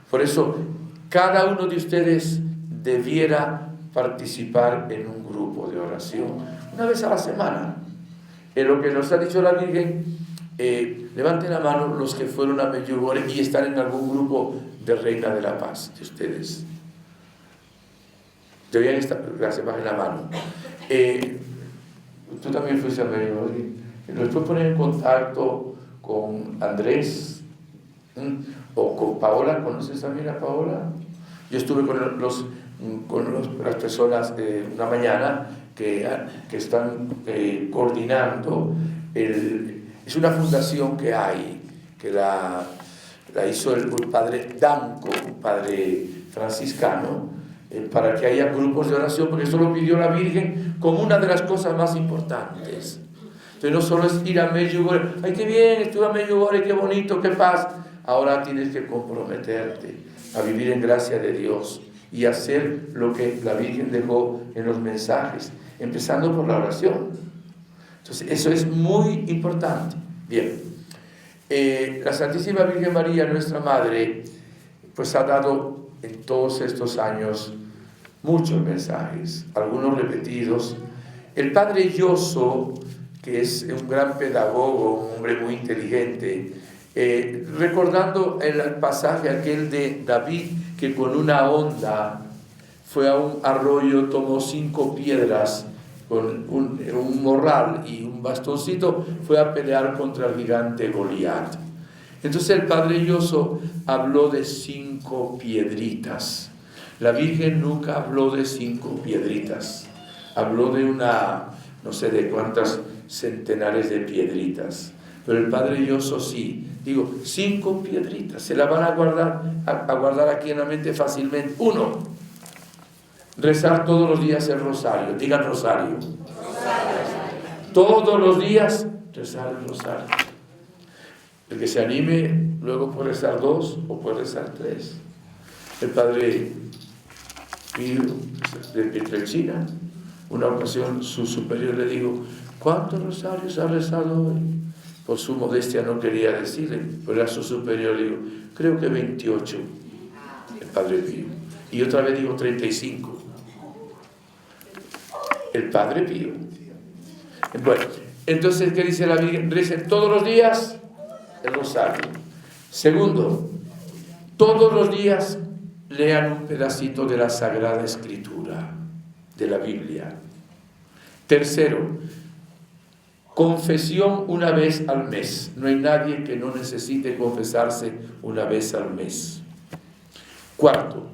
S1: Por eso, cada uno de ustedes debiera participar en un grupo de oración, una vez a la semana. En lo que nos ha dicho la Virgen, levanten la mano los que fueron a Medjugorje y están en algún grupo de Reina de la Paz de ustedes. Deberían estar, gracias, bajen la mano. Tú también fuiste a Medjugorje. Nos puedes poner en contacto con Andrés o con Paola. ¿Conoces también a Paola? Yo estuve con las personas una mañana que están coordinando. Es una fundación que hay, que la hizo el padre Danco, un padre franciscano, para que haya grupos de oración, porque eso lo pidió la Virgen como una de las cosas más importantes. Entonces no solo es ir a Medjugorje, ¡ay, qué bien! Estuve a Medjugorje, qué bonito, qué paz. Ahora tienes que comprometerte a vivir en gracia de Dios y hacer lo que la Virgen dejó en los mensajes, empezando por la oración. Entonces eso es muy importante. Bien, la Santísima Virgen María, nuestra Madre, pues ha dado en todos estos años muchos mensajes, algunos repetidos. El Padre Yoso, que es un gran pedagogo, un hombre muy inteligente, recordando el pasaje aquel de David, que con una honda fue a un arroyo, tomó 5 piedras con un morral y un bastoncito, fue a pelear contra el gigante Goliat. Entonces el Padre Yoso habló de 5 piedritas. La Virgen nunca habló de 5 piedritas, habló de no sé de cuántas centenares de piedritas, pero el Padre Yoso sí, 5 piedritas, se las van a guardar aquí en la mente fácilmente. 1, rezar todos los días el rosario. Digan rosario. Todos los días rezar el rosario. El que se anime luego puede rezar 2 o puede rezar 3. El Padre Pío de Pietrelcina, una ocasión su superior le dijo: ¿cuántos rosarios ha rezado hoy? Por su modestia no quería decirle, pero era su superior. Digo, creo que 28, el Padre Pío. Y otra vez digo 35, el Padre Pío. Bueno, entonces, ¿qué dice la Virgen? Recen todos los días el rosario. Segundo, todos los días lean un pedacito de la Sagrada Escritura, de la Biblia. Tercero, Confesión una vez al mes. No hay nadie que no necesite confesarse una vez al mes. Cuarto,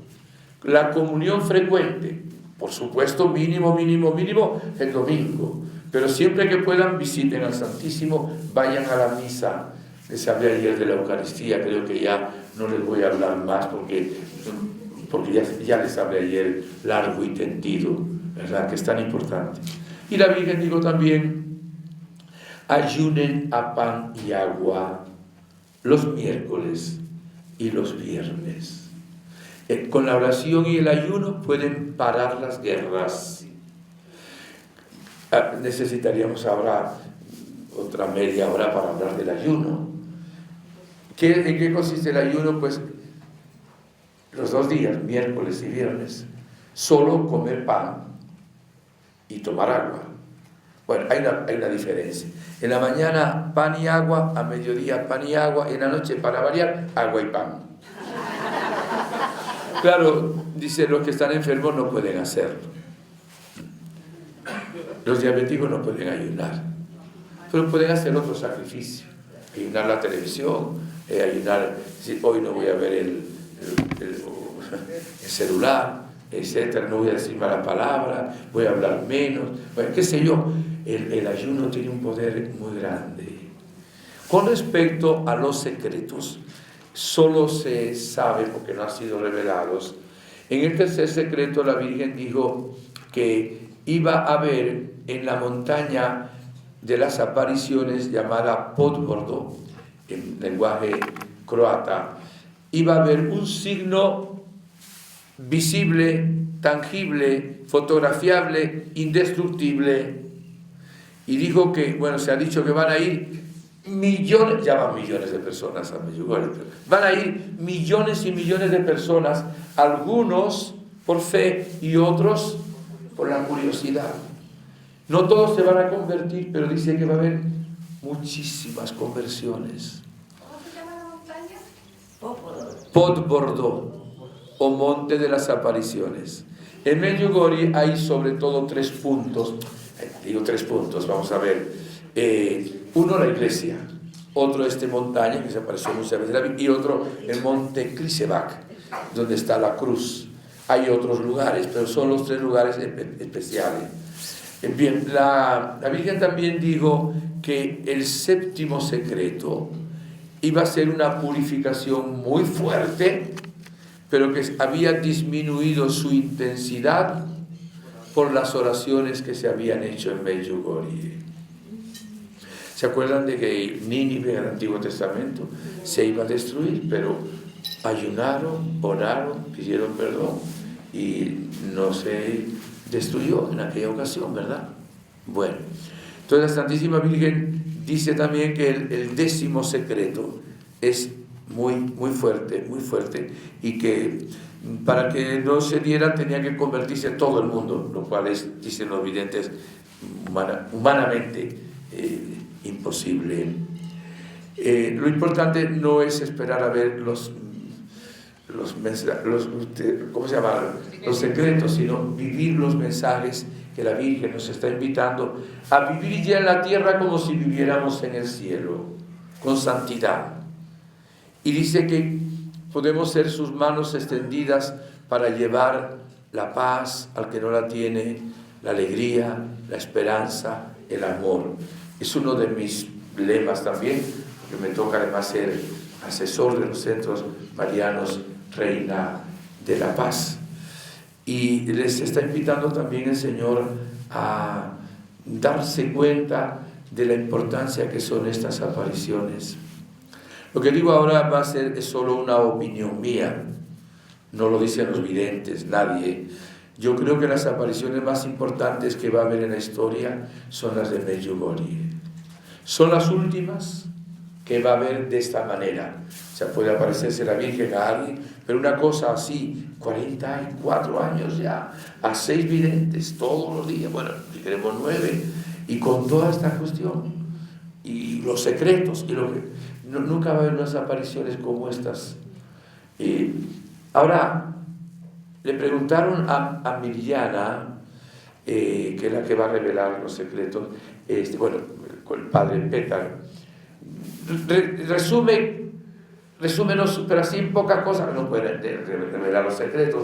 S1: la comunión frecuente. Por supuesto, mínimo el domingo. Pero siempre que puedan, visiten al Santísimo, vayan a la misa. Les hablé ayer de la Eucaristía, creo que ya no les voy a hablar más porque ya les hablé ayer largo y tendido, ¿verdad? Que es tan importante. Y la Virgen dijo también, ayunen a pan y agua los miércoles y los viernes. Con la oración y el ayuno pueden parar las guerras. Necesitaríamos ahora otra media hora para hablar del ayuno. ¿En qué consiste el ayuno? Pues los 2 días, miércoles y viernes, solo comer pan y tomar agua. Bueno, hay una diferencia. En la mañana pan y agua, a mediodía pan y agua, en la noche, para variar, agua y pan. Claro, dice, los que están enfermos no pueden hacerlo. Los diabéticos no pueden ayunar, pero pueden hacer otro sacrificio. Ayunar la televisión, ayunar, decir, hoy no voy a ver el celular, etcétera, no voy a decir mala palabra, voy a hablar menos, bueno, qué sé yo. El ayuno tiene un poder muy grande. Con respecto a los secretos, solo se sabe, porque no han sido revelados, en el tercer secreto la Virgen dijo que iba a haber en la montaña de las apariciones llamada Podgordo, en lenguaje croata, iba a haber un signo visible, tangible, fotografiable, indestructible. Y dijo que, bueno, se ha dicho que van a ir millones, ya van millones de personas a Medjugorje, van a ir millones y millones de personas, algunos por fe y otros por la curiosidad. No todos se van a convertir, pero dice que va a haber muchísimas conversiones.
S2: ¿Cómo se llama la montaña?
S1: Podgordo, o Monte de las Apariciones. En Medjugorje hay sobre todo 3 puntos. Digo 3 puntos, vamos a ver. Uno, la iglesia. Otro, montaña, que se apareció muchas veces, y otro, el monte Križevak, donde está la cruz. Hay otros lugares, pero son los 3 lugares especiales. Bien, la Virgen también dijo que el 7º secreto iba a ser una purificación muy fuerte, pero que había disminuido su intensidad por las oraciones que se habían hecho en Medjugorje. ¿Se acuerdan de que Nínive en el Antiguo Testamento se iba a destruir? Pero ayunaron, oraron, pidieron perdón y no se destruyó en aquella ocasión, ¿verdad? Bueno, entonces la Santísima Virgen dice también que el 10º secreto es muy fuerte, y que para que no se diera tenía que convertirse todo el mundo, lo cual es, dicen los videntes, humanamente imposible. Lo importante no es esperar a ver los secretos, sino vivir los mensajes que la Virgen nos está invitando a vivir ya en la tierra como si viviéramos en el cielo, con santidad. Y dice que podemos ser sus manos extendidas para llevar la paz al que no la tiene, la alegría, la esperanza, el amor. Es uno de mis lemas también, porque me toca además ser asesor de los centros marianos Reina de la Paz. Y les está invitando también el Señor a darse cuenta de la importancia que son estas apariciones. Lo que digo ahora es solo una opinión mía, no lo dicen los videntes, nadie. Yo creo que las apariciones más importantes que va a haber en la historia son las de Medjugorje. Son las últimas que va a haber de esta manera. O sea, puede aparecerse la Virgen a alguien, pero una cosa así, 44 años ya, a 6 videntes todos los días, bueno, si queremos 9, y con toda esta cuestión, y los secretos, y lo que... nunca va a haber unas apariciones como estas. Ahora, le preguntaron a Mirjana, que es la que va a revelar los secretos, con el padre Pétalo. Resúmenos, pero así en pocas cosas, no puede revelar los secretos.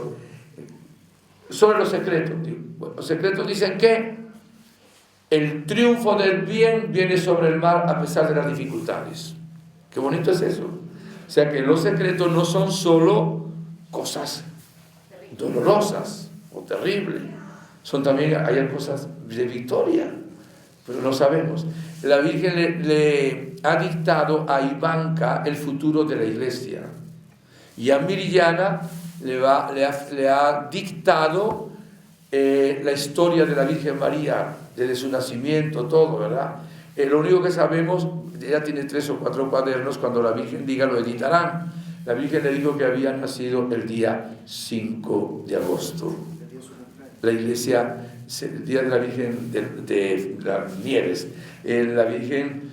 S1: Sobre los secretos, los secretos dicen que el triunfo del bien viene sobre el mal a pesar de las dificultades. Qué bonito es eso. O sea que los secretos no son solo cosas dolorosas o terribles, son también, hay cosas de victoria, pero no sabemos. La Virgen le ha dictado a Ivanka el futuro de la iglesia, y a Miriana le ha dictado la historia de la Virgen María, desde su nacimiento, todo, ¿verdad? Lo único que sabemos, ella tiene 3 o 4 cuadernos, cuando la Virgen diga lo editarán. La Virgen le dijo que había nacido el día 5 de agosto. La iglesia, el día de la Virgen de las Nieves, la Virgen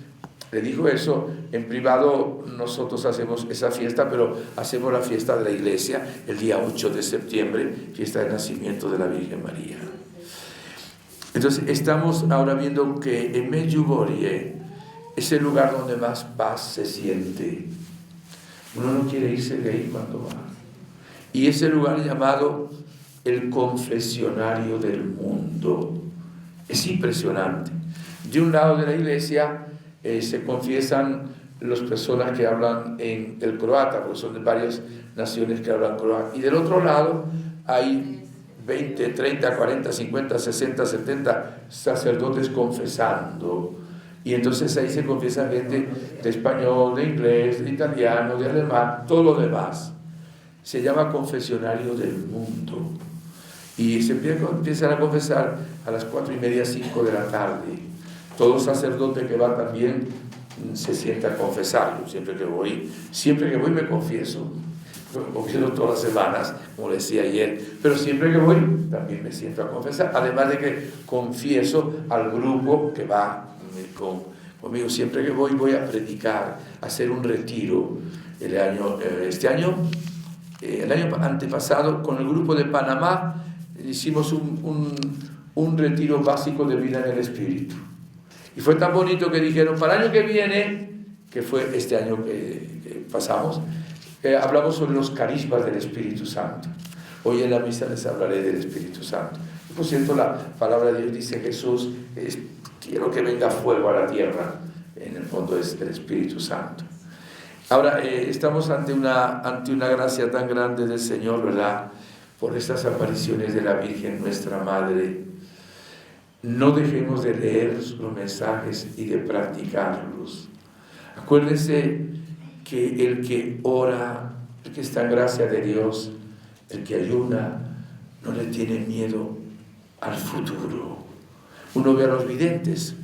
S1: le dijo eso. En privado nosotros hacemos esa fiesta, pero hacemos la fiesta de la iglesia el día 8 de septiembre, fiesta de nacimiento de la Virgen María. Entonces estamos ahora viendo que en Medjugorje es el lugar donde más paz se siente. Uno no quiere irse de ahí cuando va. Y es el lugar llamado el confesionario del mundo. Es impresionante. De un lado de la iglesia se confiesan las personas que hablan en el croata, porque son de varias naciones que hablan croata. Y del otro lado hay 20, 30, 40, 50, 60, 70 sacerdotes confesando. Y entonces ahí se confiesa gente de español, de inglés, de italiano, de alemán, todo lo demás. Se llama confesionario del mundo. Y se empiezan a confesar a las 4:30, 5 de la tarde. Todo sacerdote que va también se sienta a confesar. Yo siempre que voy me confieso. Me confieso todas las semanas, como decía ayer, pero siempre que voy también me siento a confesar. Además de que confieso al grupo que va conmigo. Siempre que voy a predicar, a hacer un retiro. El año antepasado, con el grupo de Panamá, hicimos un retiro básico de vida en el Espíritu. Y fue tan bonito que dijeron, para el año que viene, que fue este año que pasamos, hablamos sobre los carismas del Espíritu Santo. Hoy en la misa les hablaré del Espíritu Santo. Por cierto, la palabra de Dios dice, Jesús, quiero que venga fuego a la tierra. En el fondo es el Espíritu Santo. Ahora, estamos ante una gracia tan grande del Señor, ¿verdad? Por estas apariciones de la Virgen, nuestra Madre. No dejemos de leer los mensajes y de practicarlos. Acuérdense que el que ora, el que está en gracia de Dios, el que ayuna, no le tiene miedo al futuro. Uno ve a los videntes,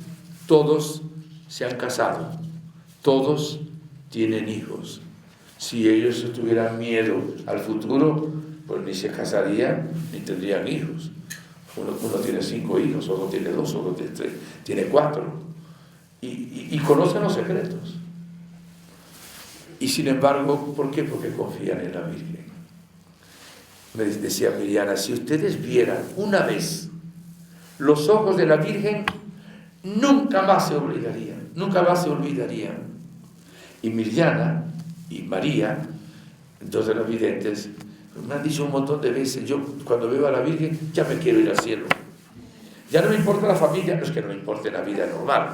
S1: todos se han casado, todos tienen hijos. Si ellos tuvieran miedo al futuro, pues ni se casarían ni tendrían hijos. Uno tiene 5 hijos, otro tiene 2, otro tiene 3, tiene 4. Y conocen los secretos. Y sin embargo, ¿por qué? Porque confían en la Virgen. Me decía Miriana, si ustedes vieran una vez los ojos de la Virgen, nunca más se olvidarían. Y Miriana y María, dos de los videntes, me han dicho un montón de veces, yo cuando veo a la Virgen ya me quiero ir al cielo. Ya no me importa la familia, no es que no me importe la vida normal,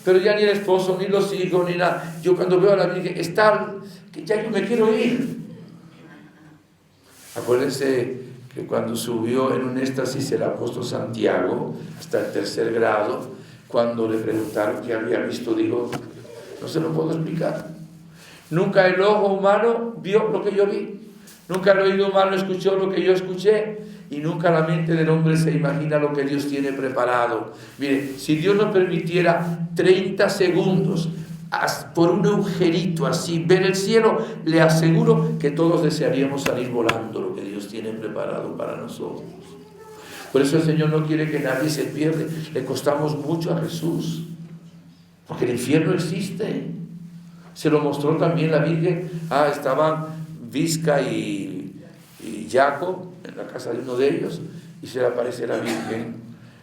S1: pero ya ni el esposo, ni los hijos, ni nada. Yo cuando veo a la Virgen es tal que ya yo me quiero ir. Acuérdense que cuando subió en un éxtasis el apóstol Santiago hasta el 3er grado, cuando le preguntaron qué había visto, dijo, no se lo puedo explicar. Nunca el ojo humano vio lo que yo vi. Nunca el oído humano escuchó lo que yo escuché, y nunca la mente del hombre se imagina lo que Dios tiene preparado. Mire, si Dios nos permitiera 30 segundos por un agujerito así, ver el cielo, le aseguro que todos desearíamos salir volando lo que Dios tiene preparado para nosotros. Por eso el Señor no quiere que nadie se pierda. Le costamos mucho a Jesús, porque el infierno existe. Se lo mostró también la Virgen. Estaban Vizca y Jacob en la casa de uno de ellos, y se le aparece la Virgen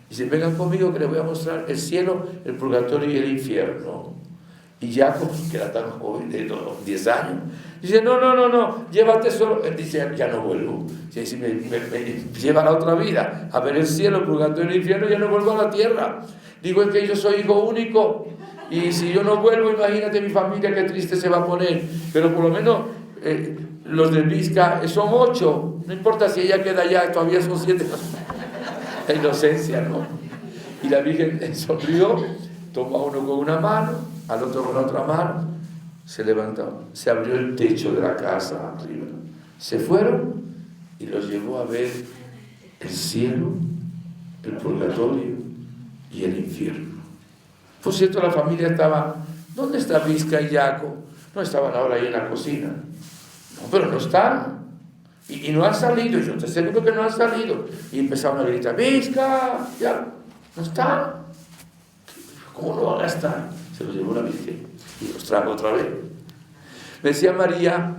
S1: Dice, vengan conmigo que les voy a mostrar el cielo, el purgatorio y el infierno. Y Jacob, que era tan joven, de 10 años, dice, no, llévate solo. Él dice, ya no vuelvo. Si me lleva a la otra vida, a ver el cielo, el purgatorio y el infierno, ya no vuelvo a la tierra. Digo, es que yo soy hijo único, y si yo no vuelvo, imagínate mi familia, qué triste se va a poner. Pero por lo menos los de Vizca son 8, no importa si ella queda allá, todavía son 7. La inocencia, ¿no? Y la Virgen sonrió, tomó a uno con una mano, al otro con la otra mano, se levantó, se abrió el techo de la casa arriba, se fueron y los llevó a ver el cielo, el purgatorio y el infierno. Por cierto, la familia estaba, ¿dónde está Vizca y Jacob? No estaban ahora ahí en la cocina. No, pero no están. Y no han salido, yo te aseguro que no han salido. Y empezaron a gritar, Vizca, ya, no están. ¿Cómo no van a estar? Se los llevó la Virgen y los trajo otra vez. Me decía María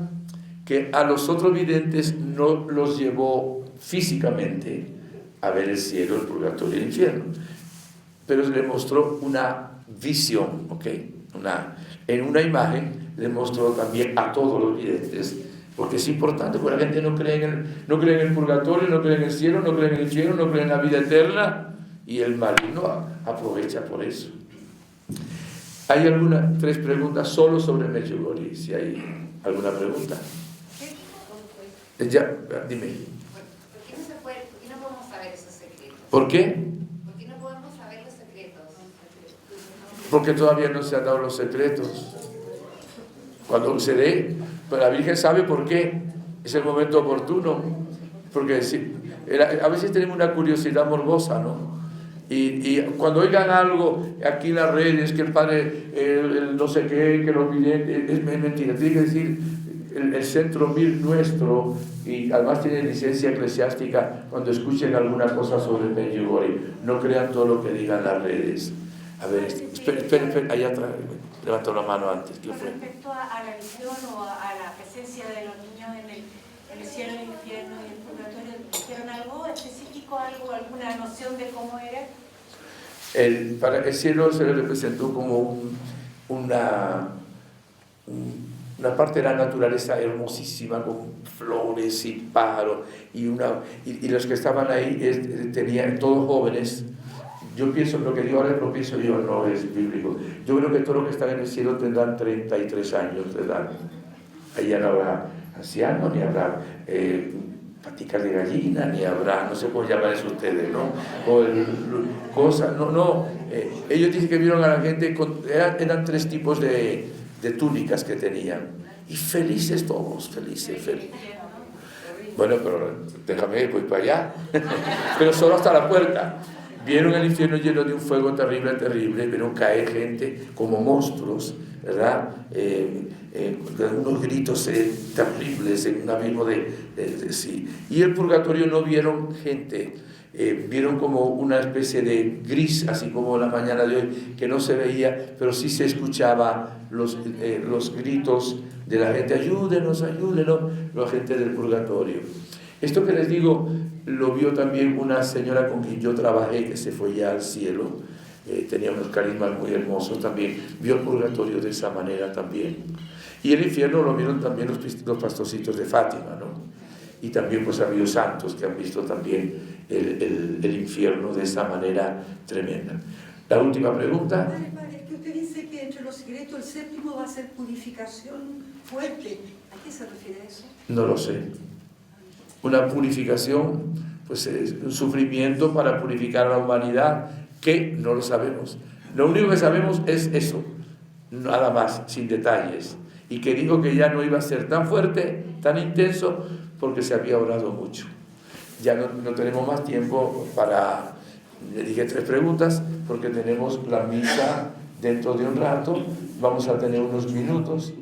S1: que a los otros videntes no los llevó físicamente a ver el cielo, el purgatorio y el infierno, pero le mostró una visión, ¿ok? En una imagen le mostró también a todos los videntes, porque es importante, porque la gente no cree en el purgatorio, no cree en el cielo, no cree en el infierno, no cree en la vida eterna, y el maligno aprovecha por eso. Hay 3 preguntas solo sobre Medjugorje, si hay alguna pregunta. Ya, dime.
S2: ¿Por qué no podemos saber esos secretos?
S1: ¿Por qué?
S2: ¿Por qué no podemos saber los secretos?
S1: Porque todavía no se han dado los secretos. Cuando se dé, pues la Virgen sabe por qué. Es el momento oportuno. Porque a veces tenemos una curiosidad morbosa, ¿no? Y cuando oigan algo aquí en las redes, que el padre, el no sé qué, que los videntes, es mentira. Tiene que decir el centro MIR nuestro, y además tiene licencia eclesiástica. Cuando escuchen alguna cosa sobre el Medjugorje, no crean todo lo que digan las redes. A ver, esperen, allá atrás, levantó la mano antes. ¿Qué fue?
S3: Respecto a la visión o a la presencia de los niños en el cielo, el infierno y el purgatorio, ¿dijeron algo específico, alguna noción de cómo era?
S1: Para el cielo se le representó como una parte de la naturaleza hermosísima, con flores y pájaros, y los que estaban ahí tenían todos jóvenes. Yo pienso, lo que digo ahora lo pienso yo, no es bíblico. Yo creo que todos los que están en el cielo tendrán 33 años de edad. Allá no habrá ancianos, ni habrá paticas de gallina, ni habrá, no sé cómo llamar eso ustedes, ¿no? O cosas, ellos dicen que vieron a la gente, eran 3 tipos de túnicas que tenían, y felices todos, felices. Bueno, pero déjame, voy para allá, pero solo hasta la puerta. Vieron el infierno lleno de un fuego terrible, vieron caer gente como monstruos, ¿verdad? Unos gritos terribles en un abismo sí. Y el purgatorio no vieron gente, vieron como una especie de gris, así como la mañana de hoy, que no se veía, pero sí se escuchaba los gritos de la gente, ayúdenos, la gente del purgatorio. Esto que les digo, lo vio también una señora con quien yo trabajé, que se fue ya al cielo, tenía unos carismas muy hermosos también, vio el purgatorio de esa manera también. Y el infierno lo vieron también los pastorcitos de Fátima, ¿no? Y también pues ha habido santos que han visto también el infierno de esa manera tremenda. La última pregunta.
S4: Es que usted dice que entre los secretos el séptimo va a ser purificación fuerte. ¿A qué se refiere eso?
S1: No lo sé. Una purificación, pues es un sufrimiento para purificar a la humanidad, que no lo sabemos. Lo único que sabemos es eso, nada más, sin detalles. Y que dijo que ya no iba a ser tan fuerte, tan intenso, porque se había orado mucho. Ya no tenemos más tiempo para... Le dije 3 preguntas, porque tenemos la misa dentro de un rato, vamos a tener unos minutos.